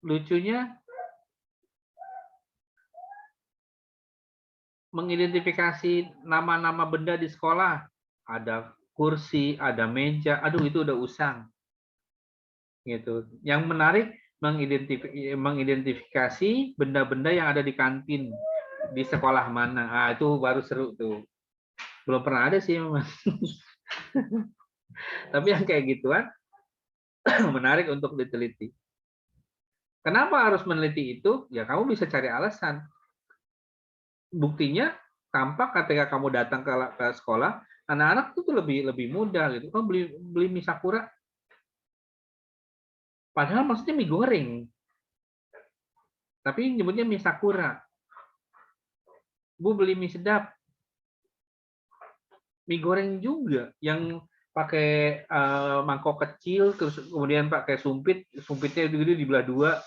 lucunya mengidentifikasi nama-nama benda di sekolah. Ada kursi, ada meja, aduh itu udah usang. Gitu. Yang menarik mengidentifikasi benda-benda yang ada di kantin di sekolah mana. Ah, itu baru seru tuh. Belum pernah ada sih memang. Tapi yang kayak gituan menarik untuk diteliti. Kenapa harus meneliti itu? Ya kamu bisa cari alasan. Buktinya tampak ketika kamu datang ke sekolah, anak-anak itu lebih mudah gitu. Oh, beli mie sakura. Padahal maksudnya mie goreng. Tapi nyebutnya mie sakura. Bu beli mie sedap. Mie goreng juga yang pakai mangkok kecil, terus kemudian pakai sumpitnya itu dibelah dua,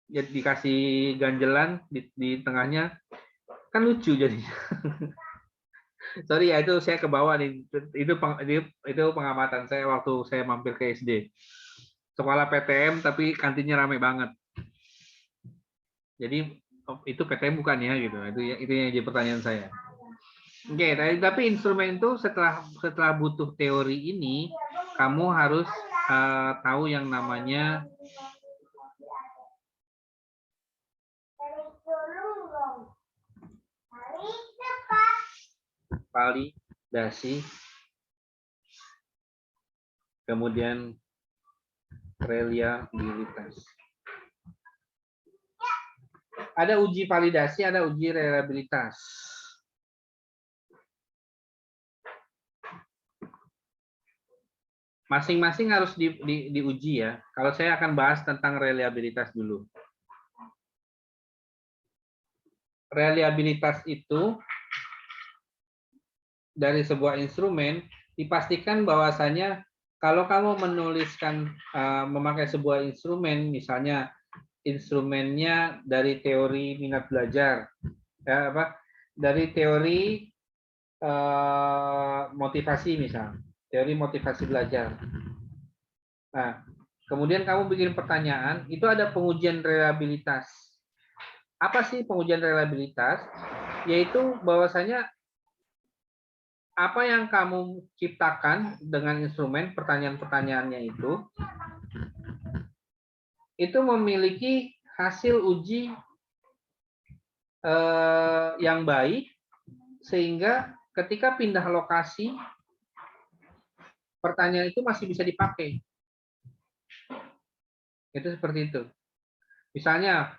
ya dikasih ganjelan di tengahnya, kan lucu jadinya. Sorry ya, itu saya ke bawah nih. Itu pengamatan saya waktu saya mampir ke SD. Sekolah PTM tapi kantinnya ramai banget. Jadi itu PTM bukan ya gitu. Itu yang jadi pertanyaan saya. Oke, tapi instrumen itu setelah butuh teori ini, kamu harus tahu yang namanya validasi, kemudian reliabilitas. Ada uji validasi, ada uji reliabilitas. Masing-masing harus diuji ya. Kalau saya akan bahas tentang reliabilitas dulu. Reliabilitas itu dari sebuah instrumen dipastikan bahwasanya kalau kamu menuliskan memakai sebuah instrumen, misalnya instrumennya dari teori minat belajar, ya apa? Dari teori motivasi misal, teori motivasi belajar. Nah, kemudian kamu bikin pertanyaan, itu ada pengujian reliabilitas. Apa sih pengujian reliabilitas? Yaitu bahwasanya apa yang kamu ciptakan dengan instrumen pertanyaan-pertanyaannya itu memiliki hasil uji yang baik sehingga ketika pindah lokasi pertanyaan itu masih bisa dipakai. Itu seperti itu. Misalnya,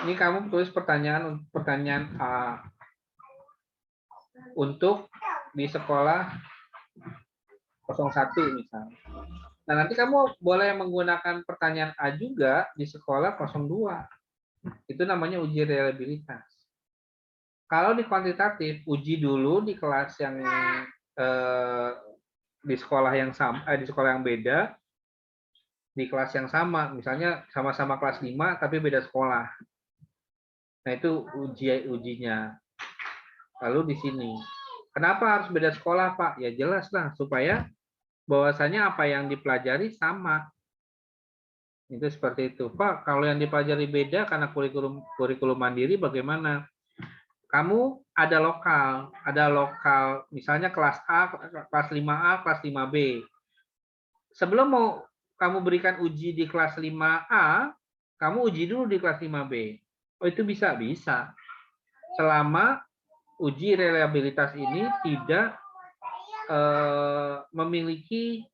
ini kamu tulis pertanyaan A untuk di sekolah 01 misalnya. Nah, nanti kamu boleh menggunakan pertanyaan A juga di sekolah 02. Itu namanya uji reliabilitas. Kalau di kuantitatif, uji dulu di kelas yang di sekolah yang sama, di sekolah yang beda, di kelas yang sama, misalnya sama-sama kelas 5 tapi beda sekolah. Nah, itu ujinya. Lalu di sini, kenapa harus beda sekolah, Pak? Ya jelas lah, supaya bahwasanya apa yang dipelajari sama. Itu seperti itu. Pak, kalau yang dipelajari beda karena kurikulum mandiri bagaimana? Kamu ada lokal, misalnya kelas A, kelas 5A, kelas 5B. Sebelum mau kamu berikan uji di kelas 5A, kamu uji dulu di kelas 5B. Oh, itu bisa. Selama uji reliabilitas ini tidak memiliki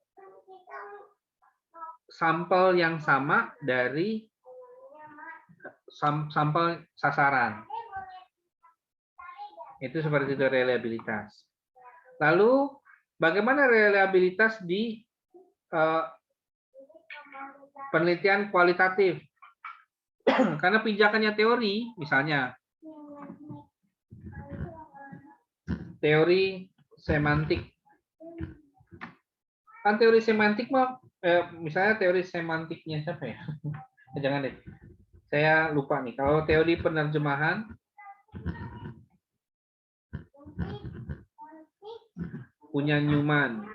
sampel yang sama dari sampel sasaran. Itu seperti itu reliabilitas. Lalu bagaimana reliabilitas di penelitian kualitatif. Karena pijakannya teori, misalnya teori semantik. Kan teori semantik mah, misalnya teori semantiknya siapa ya? Jangan deh, saya lupa nih. Kalau teori penerjemahan, punya Newman.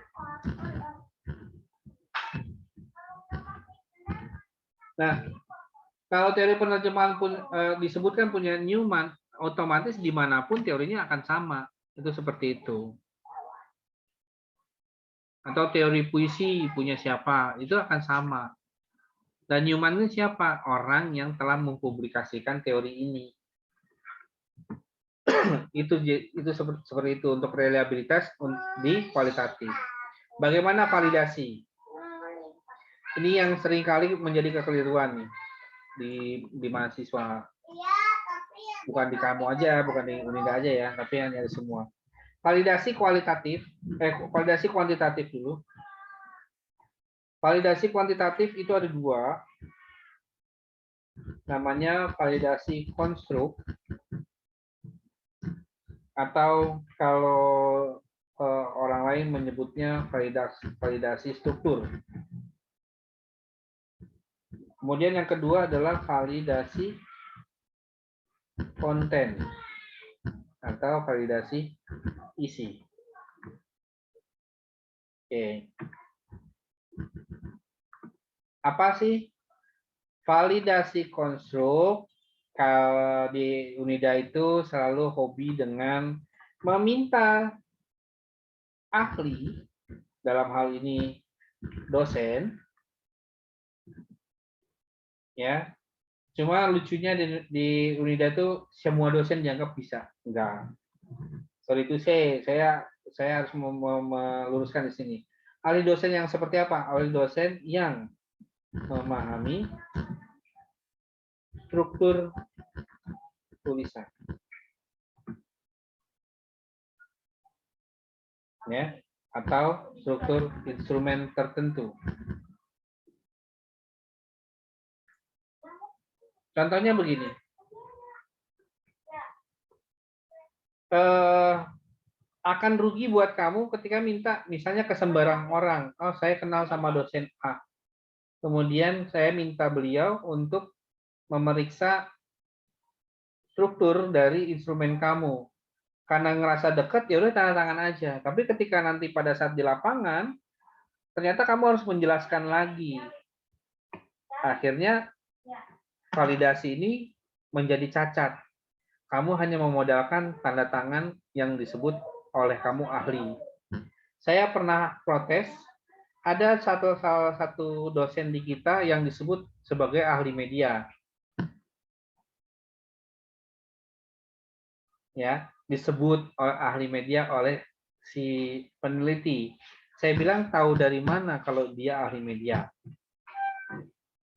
Nah, kalau teori penerjemahan pun disebutkan punya Newman, otomatis dimanapun teorinya akan sama. Itu seperti itu. Atau teori puisi punya siapa, itu akan sama. Dan Newman itu siapa? Orang yang telah mempublikasikan teori ini. itu seperti itu untuk reliabilitas di kualitatif. Bagaimana validasi? Ini yang seringkali menjadi kekeliruan nih di mahasiswa. Bukan di kamu aja, bukan di Unida aja ya, tapi hanya di semua. Validasi kualitatif, validasi kuantitatif dulu. Validasi kuantitatif itu ada dua. Namanya validasi konstruk, atau kalau orang lain menyebutnya validasi struktur. Kemudian yang kedua adalah validasi konten atau validasi isi. Oke. Apa sih validasi konstruk? Kalau di Unida itu selalu hobi dengan meminta ahli, dalam hal ini dosen, ya. Cuma lucunya di Unida itu semua dosen dianggap bisa, enggak. Sorry itu saya harus meluruskan di sini. Ahli dosen yang seperti apa? Ahli dosen yang memahami struktur tulisan, ya, atau struktur instrumen tertentu. Contohnya begini. Akan rugi buat kamu ketika minta misalnya ke sembarang orang. Oh, saya kenal sama dosen A. Kemudian saya minta beliau untuk memeriksa struktur dari instrumen kamu. Karena ngerasa deket, ya udah tanda tangan aja. Tapi ketika nanti pada saat di lapangan, ternyata kamu harus menjelaskan lagi. Akhirnya validasi ini menjadi cacat. Kamu hanya memodalkan tanda tangan yang disebut oleh kamu ahli. Saya pernah protes, ada salah satu dosen di kita yang disebut sebagai ahli media. Ya, disebut ahli media oleh si peneliti. Saya bilang tahu dari mana kalau dia ahli media?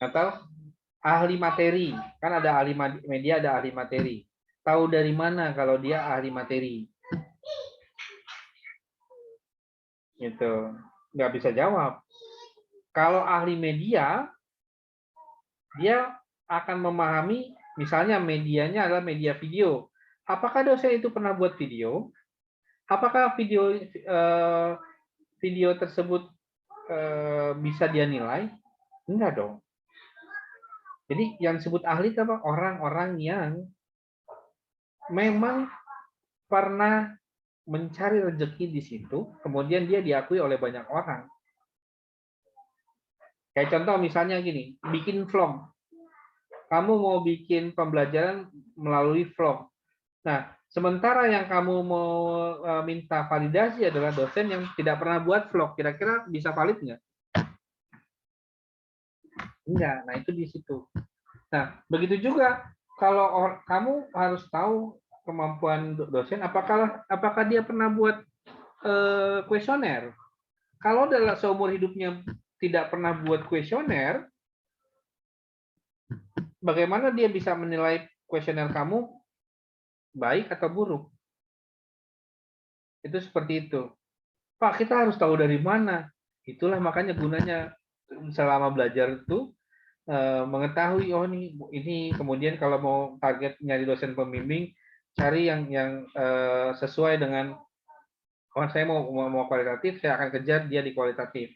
Atau ahli materi, kan ada ahli media, ada ahli materi. Tahu dari mana kalau dia ahli materi? Gitu, nggak bisa jawab. Kalau ahli media, dia akan memahami, misalnya medianya adalah media video. Apakah dosen itu pernah buat video? Apakah video tersebut bisa dia nilai? Enggak dong. Jadi yang disebut ahli itu apa? Orang-orang yang memang pernah mencari rezeki di situ, kemudian dia diakui oleh banyak orang. Kayak contoh misalnya gini, bikin vlog. Kamu mau bikin pembelajaran melalui vlog. Nah, sementara yang kamu mau minta validasi adalah dosen yang tidak pernah buat vlog. Kira-kira bisa valid nggak? Enggak. Nah, itu di situ. Nah, begitu juga kalau kamu harus tahu kemampuan dosen, apakah dia pernah buat kuesioner. Kalau dalam seumur hidupnya tidak pernah buat kuesioner, bagaimana dia bisa menilai kuesioner kamu baik atau buruk? Itu seperti itu. Pak, kita harus tahu dari mana. Itulah makanya gunanya selama belajar itu mengetahui oh ini kemudian kalau mau target nyari dosen pembimbing cari yang sesuai dengan oh saya mau kualitatif saya akan kejar dia di kualitatif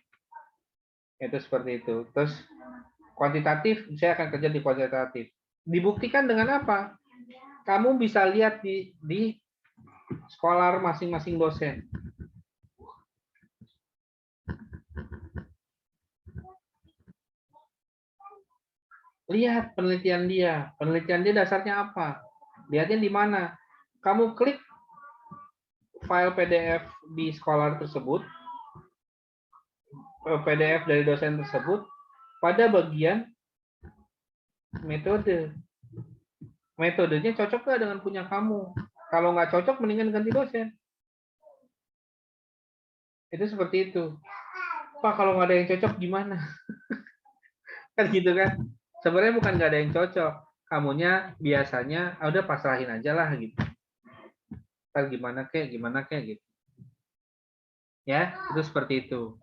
itu seperti itu. Terus kuantitatif saya akan kejar di kuantitatif. Dibuktikan dengan apa? Kamu bisa lihat di scholar masing-masing dosen. Lihat penelitian dia. Penelitian dia dasarnya apa? Lihatnya di mana? Kamu klik file PDF di Scholar tersebut, PDF dari dosen tersebut, pada bagian metode. Metodenya cocok nggak dengan punya kamu? Kalau nggak cocok, mendingan ganti dosen. Itu seperti itu. Pak, kalau nggak ada yang cocok gimana? Kan gitu kan? Sebenarnya bukan nggak ada yang cocok. Kamunya biasanya, udah pasrahin aja lah gitu. Ntar gimana kek gitu. Ya, itu seperti itu.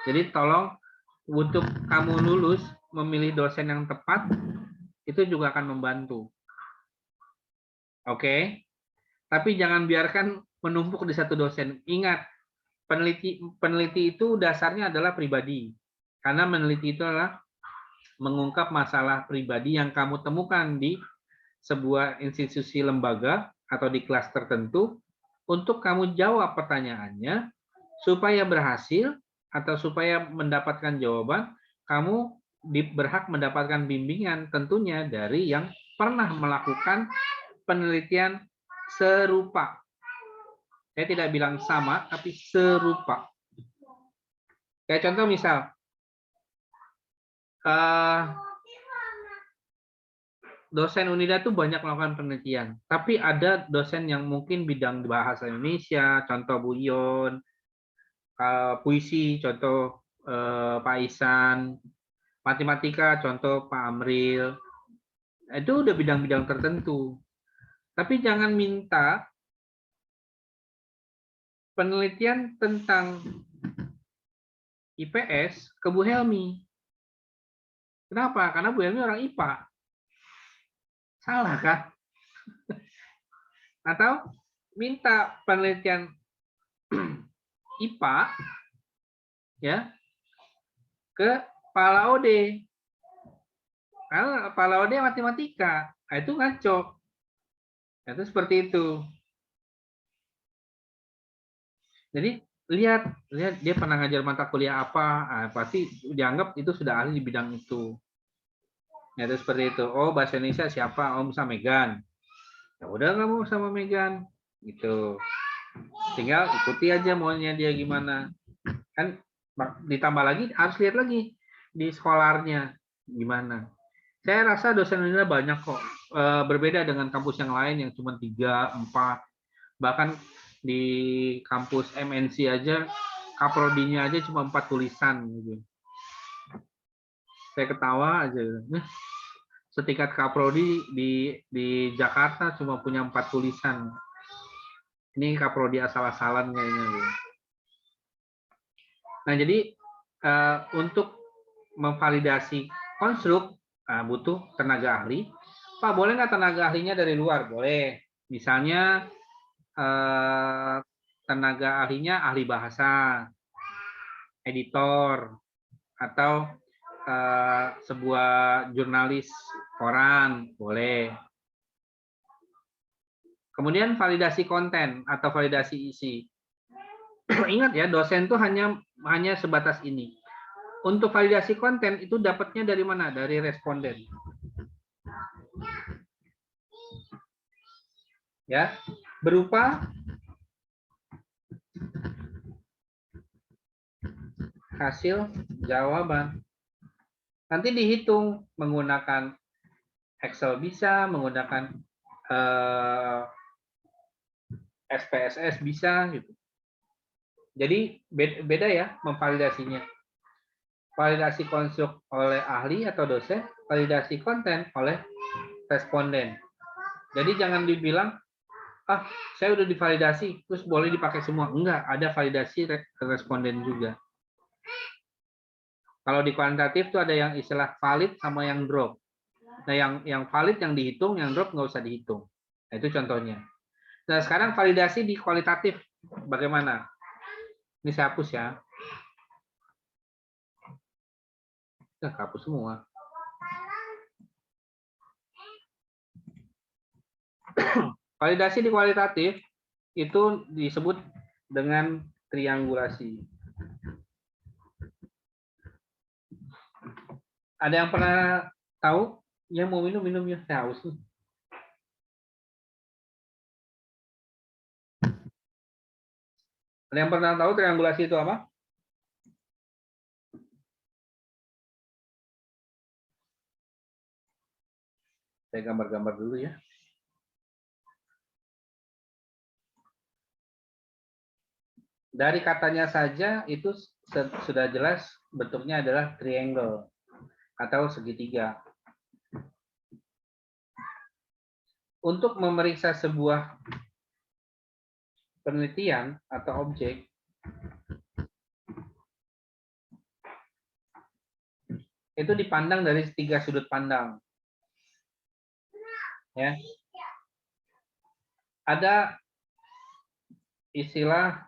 Jadi tolong untuk kamu lulus memilih dosen yang tepat itu juga akan membantu. Oke? Tapi jangan biarkan menumpuk di satu dosen. Ingat, peneliti itu dasarnya adalah pribadi. Karena meneliti itu adalah mengungkap masalah pribadi yang kamu temukan di sebuah institusi lembaga atau di kelas tertentu untuk kamu jawab pertanyaannya supaya berhasil atau supaya mendapatkan jawaban, kamu berhak mendapatkan bimbingan tentunya dari yang pernah melakukan penelitian serupa. Saya tidak bilang sama, tapi serupa. Kayak contoh misal, dosen Unida tuh banyak melakukan penelitian, tapi ada dosen yang mungkin bidang bahasa Indonesia, contoh Bu Ion, puisi, contoh Pak Isan, matematika, contoh Pak Amril, itu udah bidang-bidang tertentu. Tapi jangan minta penelitian tentang IPS ke Bu Helmi. Kenapa? Karena Bu Helmi orang IPA. Salah kan? Atau minta penelitian IPA ya ke Pak Laode. Karena Pak Laode matematika. Nah, itu ngaco. Itu seperti itu. Jadi lihat dia pernah ngajar mata kuliah apa, pasti dianggap itu sudah ahli di bidang itu. Ya, itu seperti itu. Oh, bahasa Indonesia siapa? Oh, bisa Megan. Ya udah kamu sama Megan gitu. Tinggal ikuti aja maunya dia gimana. Kan ditambah lagi harus lihat lagi di sekolahnya gimana. Saya rasa dosen Unida banyak kok. Berbeda dengan kampus yang lain yang cuma 3, 4. Bahkan di kampus MNC aja kaprodinya aja cuma 4 tulisan gitu. Saya ketawa aja. Setingkat kaprodi di Jakarta cuma punya 4 tulisan. Ini kaprodi asal-asalan kayaknya. Nah, jadi untuk memvalidasi konstruk butuh tenaga ahli. Pak, boleh nggak tenaga ahlinya dari luar? Boleh. Misalnya tenaga ahlinya ahli bahasa, editor, atau sebuah jurnalis koran, boleh. Kemudian validasi konten atau validasi isi. Ingat ya, dosen itu hanya sebatas ini. Untuk validasi konten itu dapatnya dari mana? Dari responden. Ya, berupa hasil jawaban. Nanti dihitung menggunakan Excel bisa, menggunakan SPSS bisa gitu. Jadi beda ya memvalidasinya. Validasi konstruk oleh ahli atau dosen, validasi konten oleh responden. Jadi jangan dibilang, saya udah divalidasi, terus boleh dipakai semua. Enggak, ada validasi responden juga. Kalau di kuantitatif tuh ada yang istilah valid sama yang drop. Nah, yang valid yang dihitung, yang drop nggak usah dihitung. Nah, itu contohnya. Nah, sekarang validasi di kualitatif bagaimana? Ini saya hapus ya. Nah, hapus semua. Validasi di kualitatif itu disebut dengan triangulasi. Ada yang pernah tahu? Yang mau minum ya, saya haus nih. Ada yang pernah tahu triangulasi itu apa? Saya gambar-gambar dulu ya. Dari katanya saja itu sudah jelas bentuknya adalah triangle atau segitiga. Untuk memeriksa sebuah penelitian atau objek, itu dipandang dari 3 sudut pandang. Ya. Ada istilah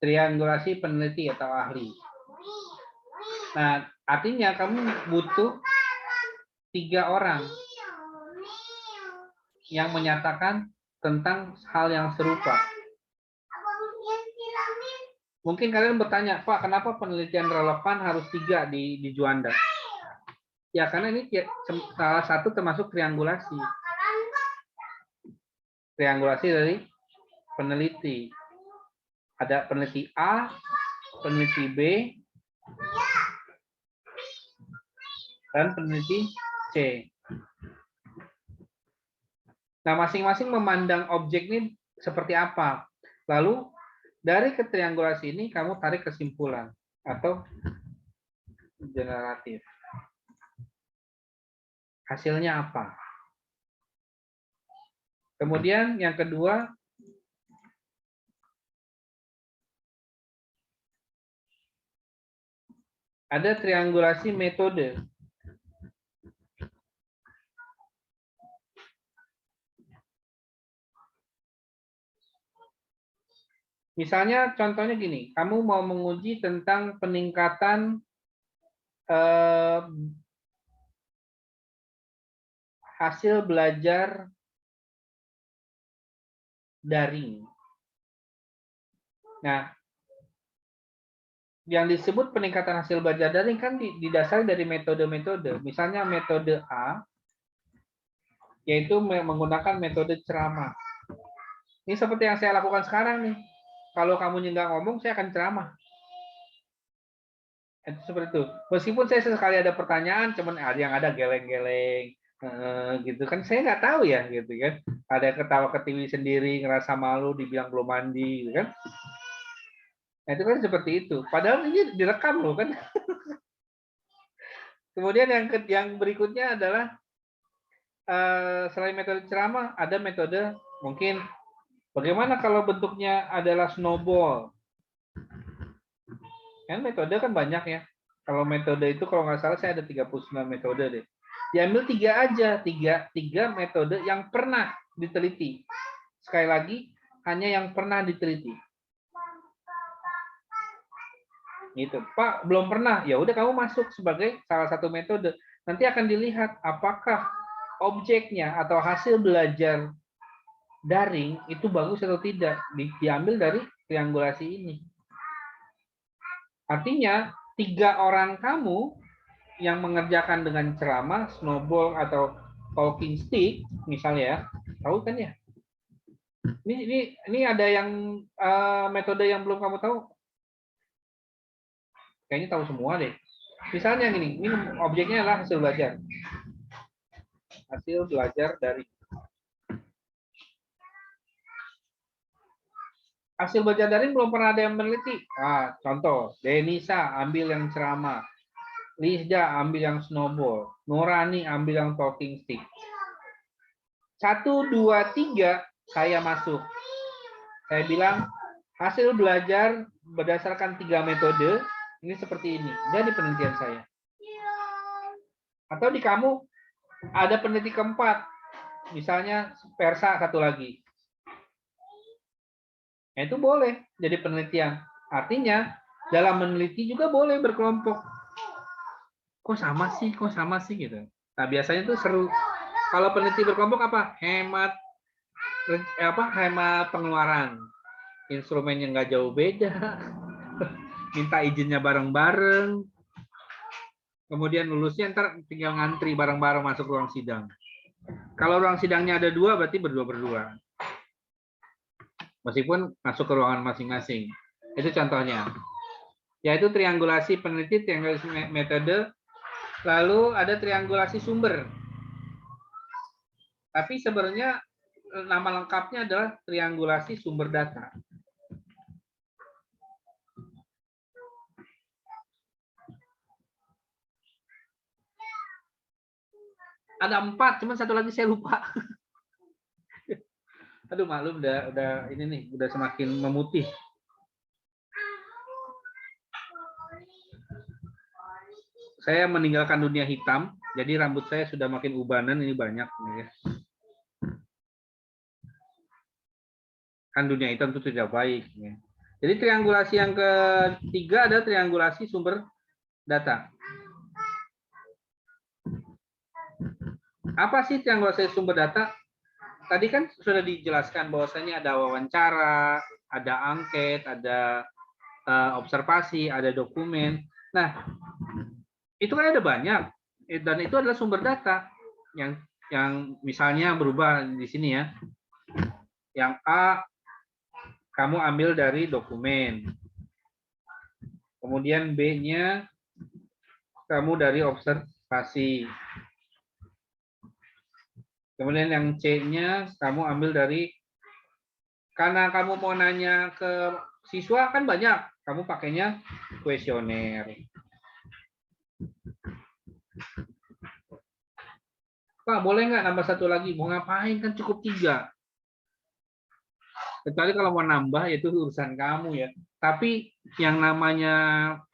triangulasi peneliti atau ahli. Nah, artinya kamu butuh 3 orang yang menyatakan tentang hal yang serupa. Mungkin kalian bertanya, Pak, kenapa penelitian relevan harus 3 di Juanda? Ya, karena ini salah satu termasuk triangulasi. Triangulasi dari peneliti. Ada peneliti A, peneliti B, dan peneliti C. Nah, masing-masing memandang objek ini seperti apa. Lalu, dari ketriangulasi ini, kamu tarik kesimpulan atau generatif. Hasilnya apa? Kemudian yang kedua, ada triangulasi metode. Misalnya contohnya gini, kamu mau menguji tentang peningkatan hasil belajar daring. Nah, yang disebut peningkatan hasil belajar daring kan didasari dari metode-metode. Misalnya metode A, yaitu menggunakan metode ceramah. Ini seperti yang saya lakukan sekarang nih. Kalau kamu nggak ngomong, saya akan ceramah. Itu seperti itu. Meskipun saya sesekali ada pertanyaan, cuman yang ada geleng-geleng, gitu kan. Saya nggak tahu ya, gitu kan. Ada ketawa ketiwi sendiri, ngerasa malu, dibilang belum mandi, gitu kan. Nah, itu kan seperti itu. Padahal ini direkam loh kan. Kemudian yang berikutnya adalah selain metode ceramah, ada metode mungkin bagaimana kalau bentuknya adalah snowball. Kan metode kan banyak ya. Kalau metode itu kalau nggak salah saya ada 39 metode deh. Diambil 3 aja, 3 metode yang pernah diteliti. Sekali lagi, hanya yang pernah diteliti. Gitu. Pak, belum pernah. Ya udah kamu masuk sebagai salah satu metode. Nanti akan dilihat apakah objeknya atau hasil belajar daring itu bagus atau tidak. Diambil dari triangulasi ini. Artinya 3 orang kamu yang mengerjakan dengan ceramah, snowball atau talking stick misalnya ya, tahu kan ya? Ini ada yang metode yang belum kamu tahu? Kayaknya tahu semua deh. Misalnya gini, ini objeknya adalah hasil belajar. Hasil belajar dari hasil belajar daring belum pernah ada yang meneliti. Contoh, Denisa ambil yang ceramah. Lizda ambil yang snowball, Nurani ambil yang talking stick. 1, 2, 3 saya masuk. Saya bilang hasil belajar berdasarkan 3 metode ini seperti ini. Jadi penelitian saya. Atau di kamu ada peneliti keempat, misalnya Persa satu lagi. Nah, itu boleh jadi penelitian. Artinya dalam meneliti juga boleh berkelompok. Kok sama sih? Kok sama sih gitu. Nah, biasanya itu seru. Kalau peneliti berkelompok apa? Hemat pengeluaran. Instrumennya nggak jauh beda. Minta izinnya bareng-bareng. Kemudian lulusnya ntar tinggal ngantri bareng-bareng masuk ruang sidang. Kalau ruang sidangnya ada 2, berarti berdua-berdua. Meskipun masuk ke ruangan masing-masing. Itu contohnya. Yaitu triangulasi peneliti, triangulasi metode, lalu ada triangulasi sumber. Tapi sebenarnya nama lengkapnya adalah triangulasi sumber data. Ada 4, cuman satu lagi saya lupa. Aduh, maklum udah ini nih, udah semakin memutih. Saya meninggalkan dunia hitam, jadi rambut saya sudah makin ubanan, ini banyak nih ya. Kan dunia hitam itu tidak baik ya. Jadi triangulasi yang ketiga ada triangulasi sumber data. Apa sih triangulasi sumber data? Tadi kan sudah dijelaskan bahwasanya ada wawancara, ada angket, ada observasi, ada dokumen. Nah, itu kan ada banyak, dan itu adalah sumber data yang misalnya berubah di sini ya. Yang A kamu ambil dari dokumen, kemudian B-nya kamu dari observasi, kemudian yang C-nya kamu ambil dari, karena kamu mau nanya ke siswa kan banyak, kamu pakainya kuesioner. Pak, boleh nggak nambah satu lagi? Mau ngapain? Kan cukup 3. Kecuali kalau mau nambah, itu urusan kamu ya. Tapi yang namanya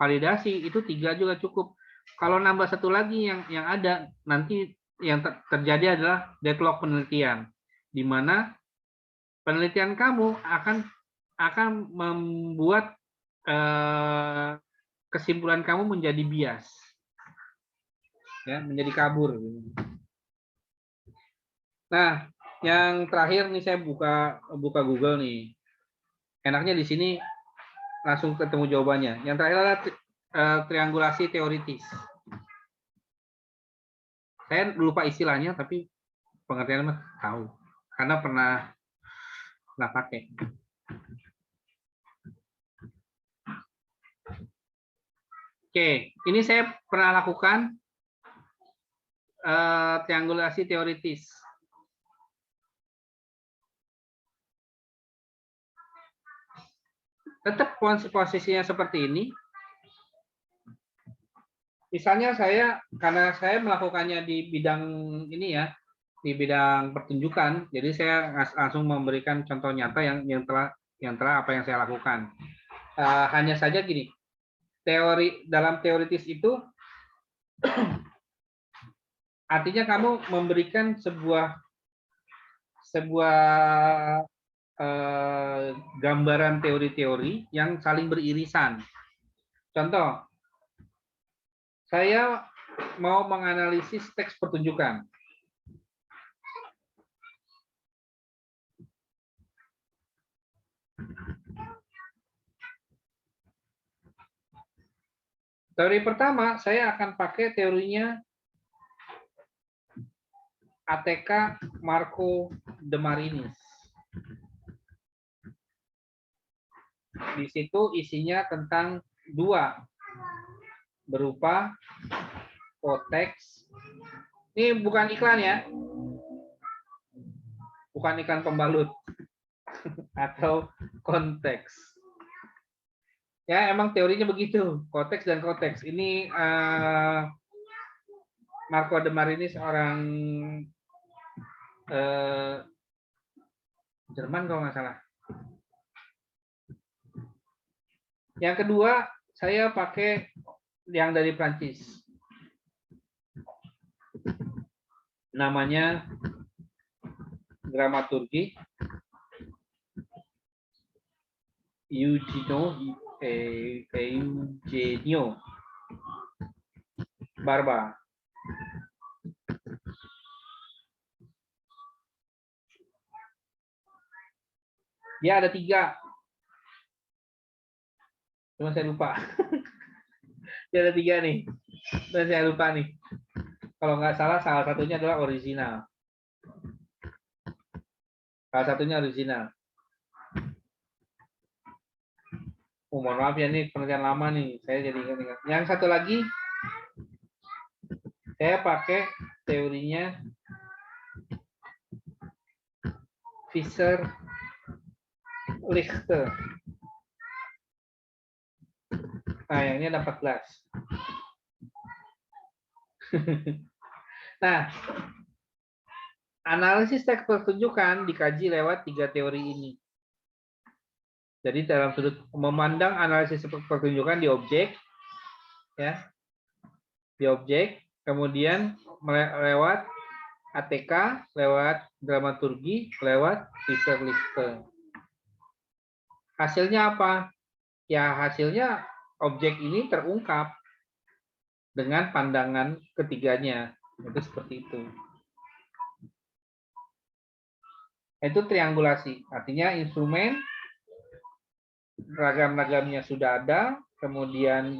validasi, itu 3 juga cukup. Kalau nambah satu lagi yang ada, nanti yang terjadi adalah deadlock penelitian. Di mana penelitian kamu akan membuat kesimpulan kamu menjadi bias. Ya, menjadi kabur. Nah, yang terakhir nih saya buka Google nih. Enaknya di sini langsung ketemu jawabannya. Yang terakhir adalah triangulasi teoritis. Saya lupa istilahnya, tapi pengertiannya tahu. Karena pernah pakai. Oke, ini saya pernah lakukan triangulasi teoritis. Tetap posisinya seperti ini. Misalnya karena saya melakukannya di bidang ini ya, di bidang pertunjukan, jadi saya langsung memberikan contoh nyata yang telah apa yang saya lakukan. Hanya saja gini, dalam teoritis itu artinya kamu memberikan sebuah gambaran teori-teori yang saling beririsan. Contoh, saya mau menganalisis teks pertunjukan. Teori pertama, saya akan pakai teorinya ATK Marco de Marinis. Di situ isinya tentang 2, berupa konteks. Ini bukan iklan ya, bukan iklan pembalut, atau konteks. Ya, emang teorinya begitu, konteks dan konteks. Ini Marco de Marini seorang Jerman kalau nggak salah. Yang kedua, saya pakai yang dari Prancis. Namanya dramaturgi Eugenio Barba. Dia ada 3. Cuma saya lupa. Dia ada 3 nih. Dan saya lupa nih. Kalau nggak salah satunya adalah original. Salah satunya original. Mohon maaf ya, nih penelitian lama nih. Saya jadi ingat. Yang satu lagi, saya pakai teorinya Fischer-Lichte. Nah, yang ini ada 14. Nah, analisis teks pertunjukan dikaji lewat 3 teori ini. Jadi dalam sudut memandang analisis pertunjukan di objek, ya, di objek, kemudian lewat ATK, lewat dramaturgi, lewat Fischer-Lichte. Hasilnya apa? Ya, hasilnya objek ini terungkap dengan pandangan ketiganya. Itu seperti itu. Itu triangulasi. Artinya instrumen ragam-ragamnya sudah ada, kemudian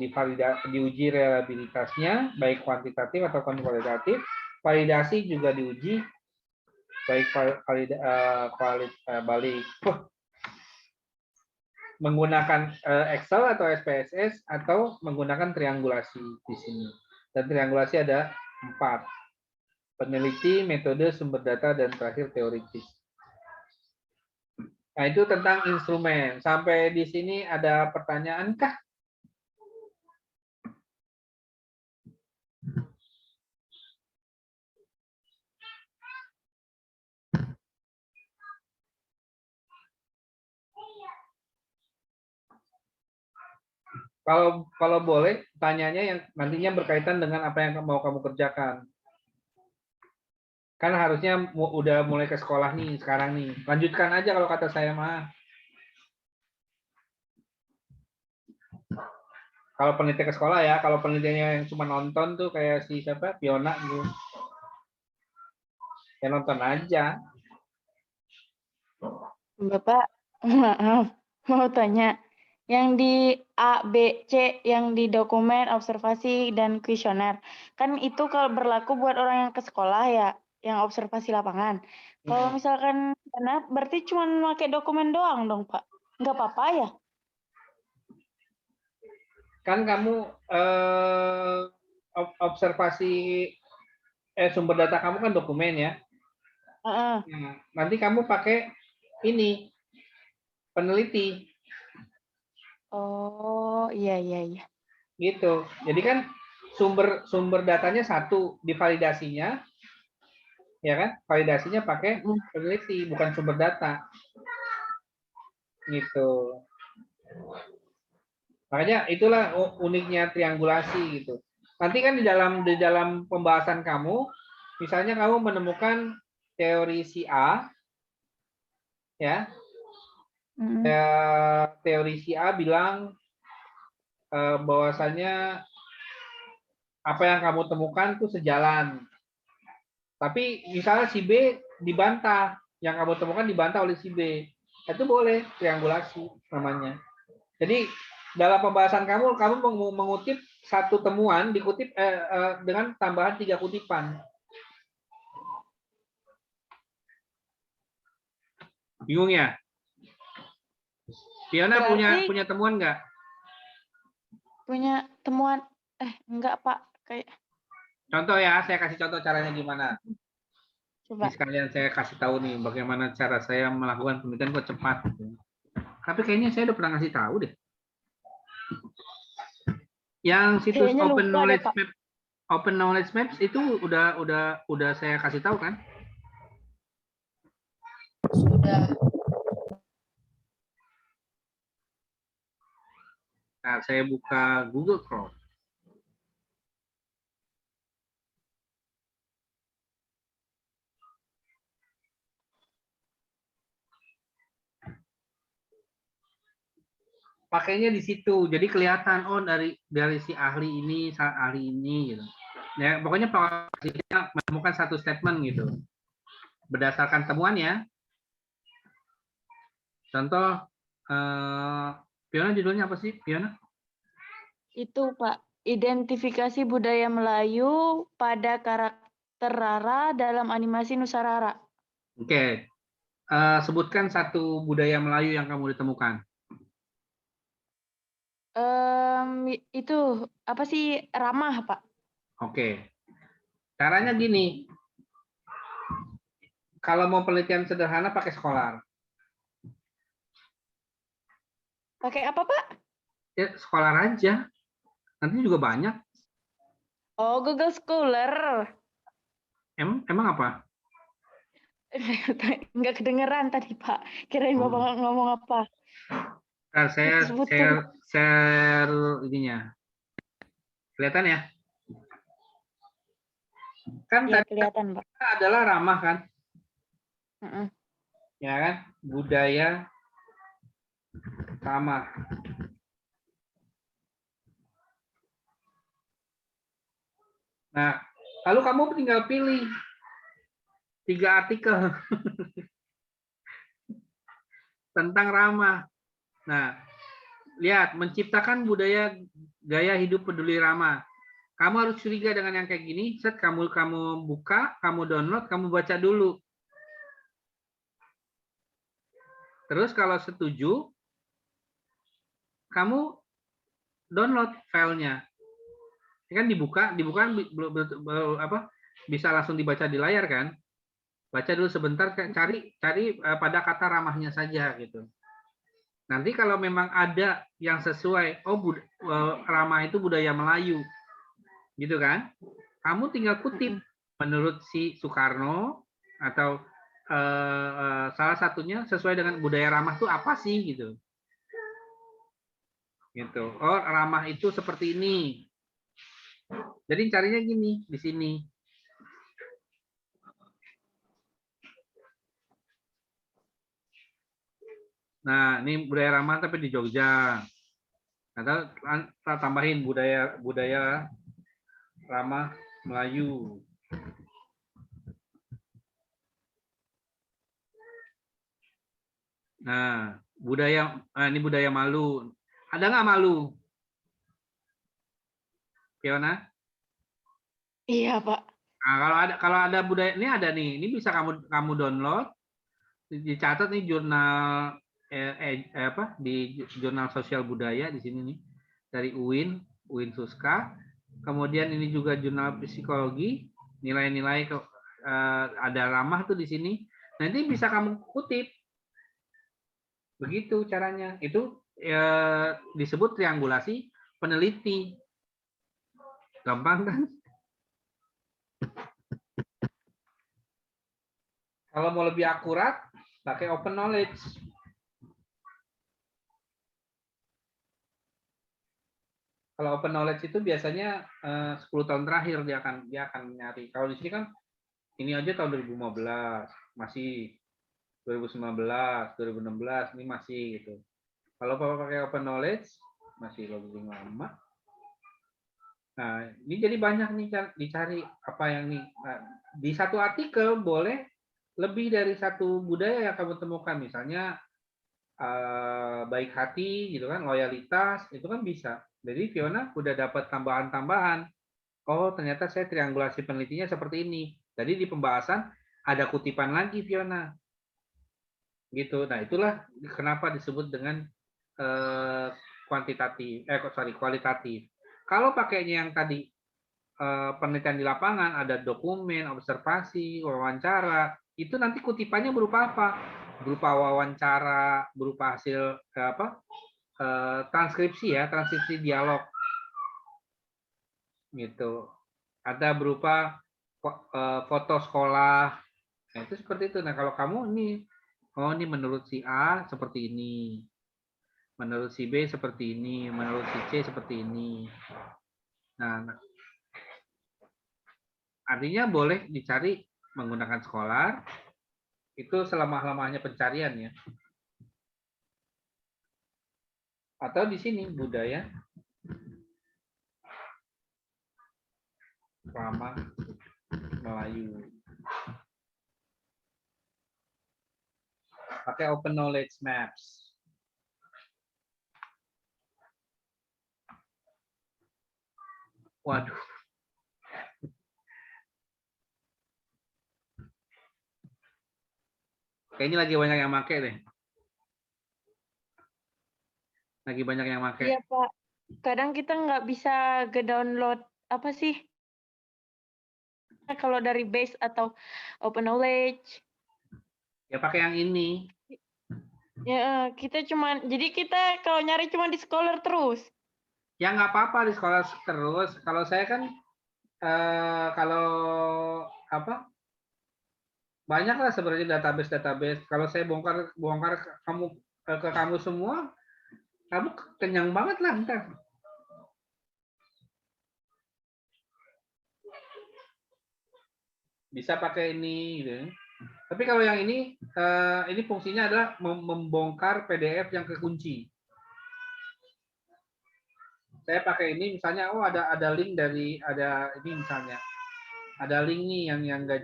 diuji reliabilitasnya, baik kuantitatif atau kualitatif. Validasi juga diuji, baik menggunakan Excel atau SPSS atau menggunakan triangulasi di sini. Dan triangulasi ada 4. Peneliti, metode, sumber data, dan terakhir teoritis. Nah, itu tentang instrumen. Sampai di sini ada pertanyaan kah? Kalau boleh, tanyanya yang nantinya berkaitan dengan apa yang mau kamu kerjakan. Kan harusnya udah mulai ke sekolah nih sekarang nih. Lanjutkan aja kalau kata saya mah. Kalau peneliti ke sekolah ya, kalau penelitiannya yang cuma nonton tuh kayak si siapa, Fiona gitu. Ya nonton aja. Bapak, maaf, mau tanya. Yang di A, B, C, yang di dokumen, observasi, dan kuesioner. Kan itu kalau berlaku buat orang yang ke sekolah ya, yang observasi lapangan. Kalau misalkan, berarti cuma pakai dokumen doang dong, Pak? Nggak apa-apa ya? Kan kamu observasi sumber data kamu kan dokumen ya. Nah, nanti kamu pakai ini peneliti. Oh, iya. Gitu. Jadi kan sumber datanya satu, divalidasinya, ya kan? Validasinya pakai peneliti, bukan sumber data. Gitu. Makanya itulah uniknya triangulasi gitu. Nanti kan di dalam pembahasan kamu, misalnya kamu menemukan teori si A, ya, teori si A bilang bahwasannya apa yang kamu temukan itu sejalan. Tapi misalnya si B dibantah, yang kamu temukan dibantah oleh si B, itu boleh triangulasi namanya. Jadi dalam pembahasan kamu mengutip satu temuan dikutip dengan tambahan 3 kutipan. Bingung ya? Fiona punya temuan nggak? Punya temuan, enggak Pak. Kayak... Contoh ya, saya kasih contoh caranya gimana. Coba. Ini sekalian saya kasih tahu nih bagaimana cara saya melakukan penelitian kok cepat. Tapi kayaknya saya udah pernah ngasih tahu deh. Yang situs Kayaknya Open lupa deh, Knowledge Pak. Map, Open Knowledge Maps itu udah saya kasih tahu kan? Sudah. Nah, saya buka Google Chrome. Pakainya di situ, jadi kelihatan oh dari si ahli ini gitu. Ya, pokoknya prosesnya menemukan satu statement gitu. Berdasarkan temuannya. Contoh Fiona judulnya apa sih, Fiona? Itu, Pak. Identifikasi budaya Melayu pada karakter Rara dalam animasi Nusa Rara. Oke. Sebutkan satu budaya Melayu yang kamu ditemukan. Itu apa sih ramah, Pak? Oke. Caranya gini. Kalau mau penelitian sederhana pakai Scholar. Pakai apa, Pak? Ya, Scholar aja. Nanti juga banyak. Oh, Google Scholar. Emang apa? Nggak kedengeran tadi, Pak. Kirain Bapak ngomong apa. Nah, saya Sebutkan. share ininya. Kelihatan ya? Kan Ya, tadi kelihatan, Pak. adalah ramah kan? Mm-mm. Ya kan? Budaya ramah. Nah, lalu kamu tinggal pilih 3 artikel tentang ramah. Nah, lihat, menciptakan budaya gaya hidup peduli ramah. Kamu harus curiga dengan yang kayak gini. Set kamu buka, kamu download, kamu baca dulu. Terus kalau setuju, kamu download filenya. Ini kan dibuka kan bisa langsung dibaca di layar kan? Baca dulu sebentar, cari pada kata ramahnya saja gitu. Nanti kalau memang ada yang sesuai, ramah itu budaya Melayu, gitu kan? Kamu tinggal kutip menurut si Soekarno atau salah satunya sesuai dengan budaya ramah itu apa sih gitu. Gitu. Oh, ramah itu seperti ini. Jadi carinya gini di sini. Nah, ini budaya ramah tapi di Jogja. Nah, kita tambahin budaya ramah Melayu. Nah, ini budaya Malu. Ada nggak Malu? Fiona? Iya, Pak. Nah, kalau ada budaya ini ada nih. Ini bisa kamu download, dicatat nih jurnal di jurnal sosial budaya di sini nih dari UIN Suska. Kemudian ini juga jurnal psikologi, nilai-nilai ada ramah tuh di sini. Nanti bisa kamu kutip. Begitu caranya. Itu disebut triangulasi peneliti. Gampang kan? Kalau mau lebih akurat, pakai open knowledge. Kalau open knowledge itu biasanya 10 tahun terakhir dia akan nyari. Kalau di sini kan ini aja tahun 2015, masih 2019, 2016 ini masih gitu. Kalau pakai open knowledge masih lebih lama. Nah, ini jadi banyak nih dicari apa yang nih. Nah, di satu artikel boleh lebih dari satu budaya yang kamu temukan, misalnya baik hati gitu kan, loyalitas itu kan bisa. Jadi Fiona udah dapat tambahan-tambahan. Oh, ternyata saya triangulasi penelitinya seperti ini. Jadi di pembahasan ada kutipan lagi Fiona. Gitu. Nah, itulah kenapa disebut dengan kualitatif. Kalau pakainya yang tadi penelitian di lapangan, ada dokumen, observasi, wawancara, itu nanti kutipannya berupa apa? Berupa wawancara, berupa hasil transkripsi dialog. gitu. Ada berupa foto sekolah. Nah, itu seperti itu. Nah, kalau kamu ini, oh ini menurut si A seperti ini, menurut si B seperti ini, menurut si C seperti ini. Nah, artinya boleh dicari menggunakan Scholar, itu selama-lamanya pencarian ya. Atau di sini budaya ramah Melayu. Pakai Open Knowledge Maps. Waduh. Kayaknya lagi banyak yang pakai deh. Lagi banyak yang pakai. Iya, Pak. Kadang kita nggak bisa ke-download apa sih? Kalau dari base atau open knowledge. Ya pakai yang ini. Ya, kita jadi kita kalau nyari cuma di Scholar terus. Ya nggak apa-apa di sekolah terus. Kalau saya kan kalau apa? Banyak lah sebenarnya database. Kalau saya bongkar ke kamu semua, kamu kenyang banget lah ntar. Bisa pakai ini gitu. Tapi kalau yang ini fungsinya adalah membongkar PDF yang kekunci. Saya pakai ini misalnya, oh ada link dari ini misalnya, ada link nih yang nggak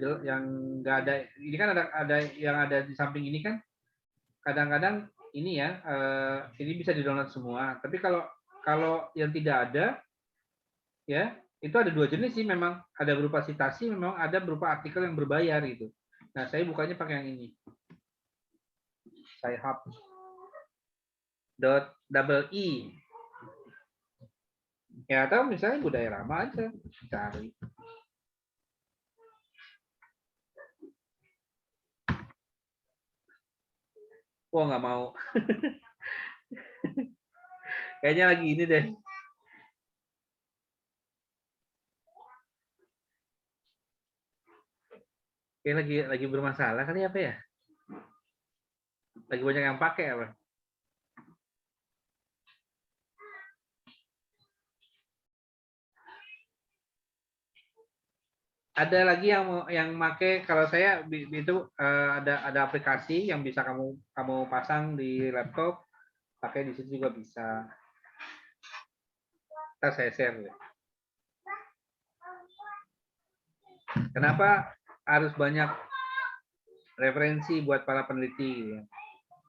ada. Ini kan ada yang ada di samping ini kan. Kadang-kadang ini ya, ini bisa di-download semua. Tapi kalau yang tidak ada, ya itu ada dua jenis sih memang. Ada berupa citasi, memang ada berupa artikel yang berbayar gitu. Nah, saya bukanya pakai yang ini. Sci-hub.double-e. Ya, atau misalnya budaya ramah aja. Cari. Wah, nggak mau. Kayaknya lagi ini deh. Kayak lagi bermasalah kali apa ya? Lagi banyak yang pakai apa? Ada lagi yang make, kalau saya itu ada aplikasi yang bisa kamu pasang di laptop, pakai di situ juga bisa. Ntar saya share deh. Kenapa harus banyak referensi buat para peneliti?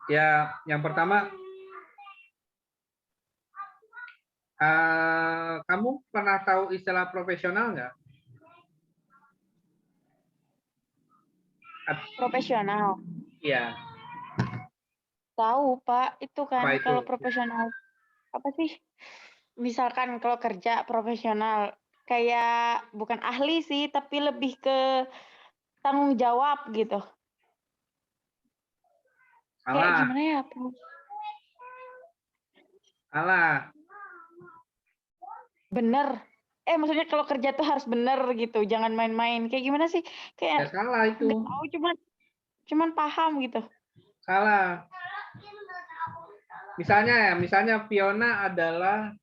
Ya, yang pertama, kamu pernah tahu istilah profesional nggak? Profesional. Iya. Tahu, Pak. Itu kan Apa itu? kalau profesional apa sih? Misalkan kalau kerja profesional kayak bukan ahli sih, tapi lebih ke tanggung jawab gitu. Kayak Salah. gimana ya, Pak? Salah. Bener. Maksudnya kalau kerja tuh harus bener gitu, jangan main-main. Kayak gimana sih? Ya Kayak salah itu. nggak tahu, cuman paham gitu. Salah. Misalnya Fiona adalah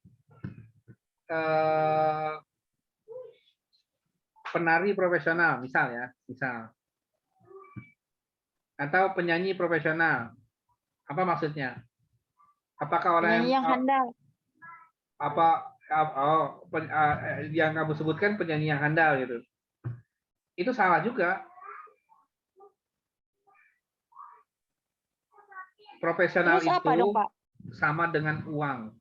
penari profesional, misal. Atau penyanyi profesional. Apa maksudnya? Apakah orang Penyanyi yang handal. yang kamu sebutkan penyanyi yang handal gitu? Itu salah juga. Profesional Terus apa dong, itu Pak? sama dengan uang.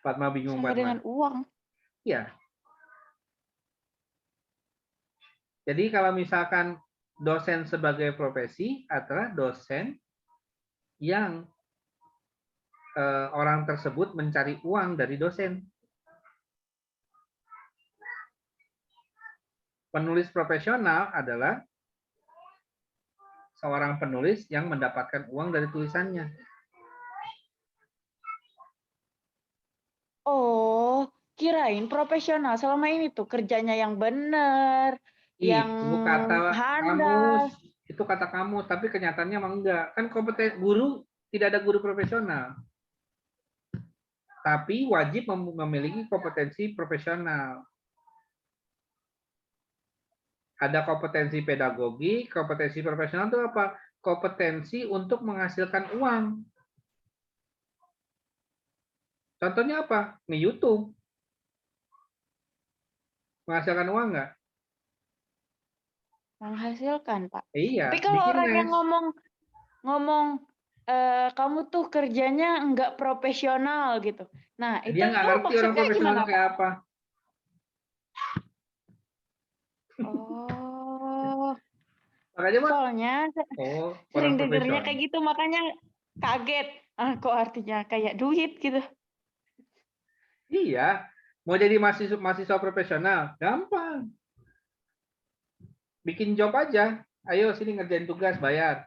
Fatma bingung, Sama dengan Fatma. uang. Iya. Jadi kalau misalkan dosen sebagai profesi adalah dosen yang orang tersebut mencari uang dari dosen. Penulis profesional adalah seorang penulis yang mendapatkan uang dari tulisannya. Oh, kirain profesional selama ini tuh kerjanya yang bener, yang Itu kata kamus, handal. itu kata kamus, tapi kenyataannya emang enggak. Kan kompeten guru tidak ada guru profesional, tapi wajib memiliki kompetensi profesional. Ada kompetensi pedagogi, kompetensi profesional itu apa? Kompetensi untuk menghasilkan uang. Contohnya apa? Nih YouTube. Menghasilkan uang nggak? Menghasilkan, Pak. Iya, Tapi kalau bikin orang yang les. ngomong kamu tuh kerjanya nggak profesional gitu. Nah, itu Dia nggak ngerti orang maksudnya profesional gimana, itu kayak Pak? apa. Oh, Makanya mah, soalnya oh orang sering dengernya profesional. kayak gitu, makanya kaget. Ah, kok artinya kayak duit gitu. Iya, mau jadi mahasiswa profesional, gampang. Bikin job aja. Ayo sini ngerjain tugas, bayar.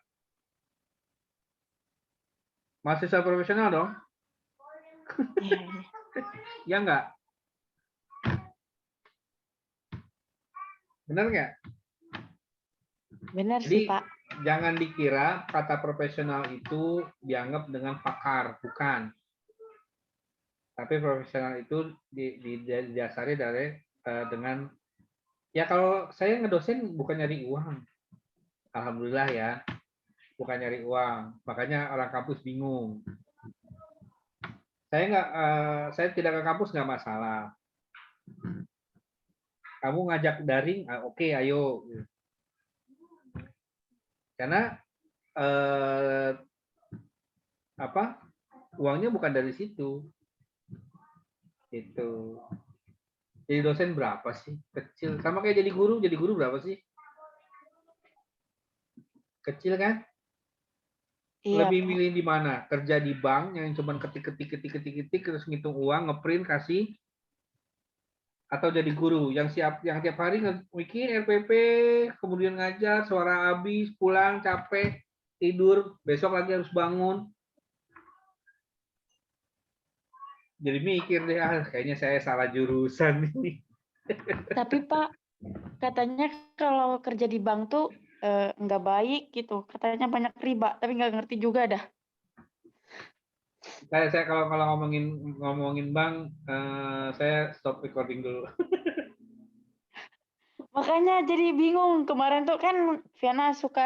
Mahasiswa profesional dong, Iya, iya. ya nggak? Bener nggak? Bener sih, Jadi Pak. jangan dikira kata profesional itu dianggap dengan pakar, bukan. Tapi profesional itu didasari dari dengan ya kalau saya ngedosen bukan nyari uang, alhamdulillah ya, bukan nyari uang. Makanya orang kampus bingung. Saya tidak ke kampus nggak masalah. Kamu ngajak daring, oke, ayo. Karena apa? Uangnya bukan dari situ. Itu. Jadi dosen berapa sih? Kecil. Sama kayak jadi guru berapa sih? Kecil kan? Iya, Lebih Pak. milih di mana? Kerja di bank yang cuma ketik terus ngitung uang, ngeprint kasih, atau jadi guru yang tiap hari bikin RPP, kemudian ngajar, suara habis, pulang capek, tidur, besok lagi harus bangun. Jadi mikir deh, kayaknya saya salah jurusan ini. Tapi Pak, katanya kalau kerja di bank tuh nggak baik gitu. Katanya banyak riba, tapi nggak ngerti juga dah. Saya kalau ngomongin bank, saya stop recording dulu. Makanya jadi bingung. Kemarin tuh kan Viana suka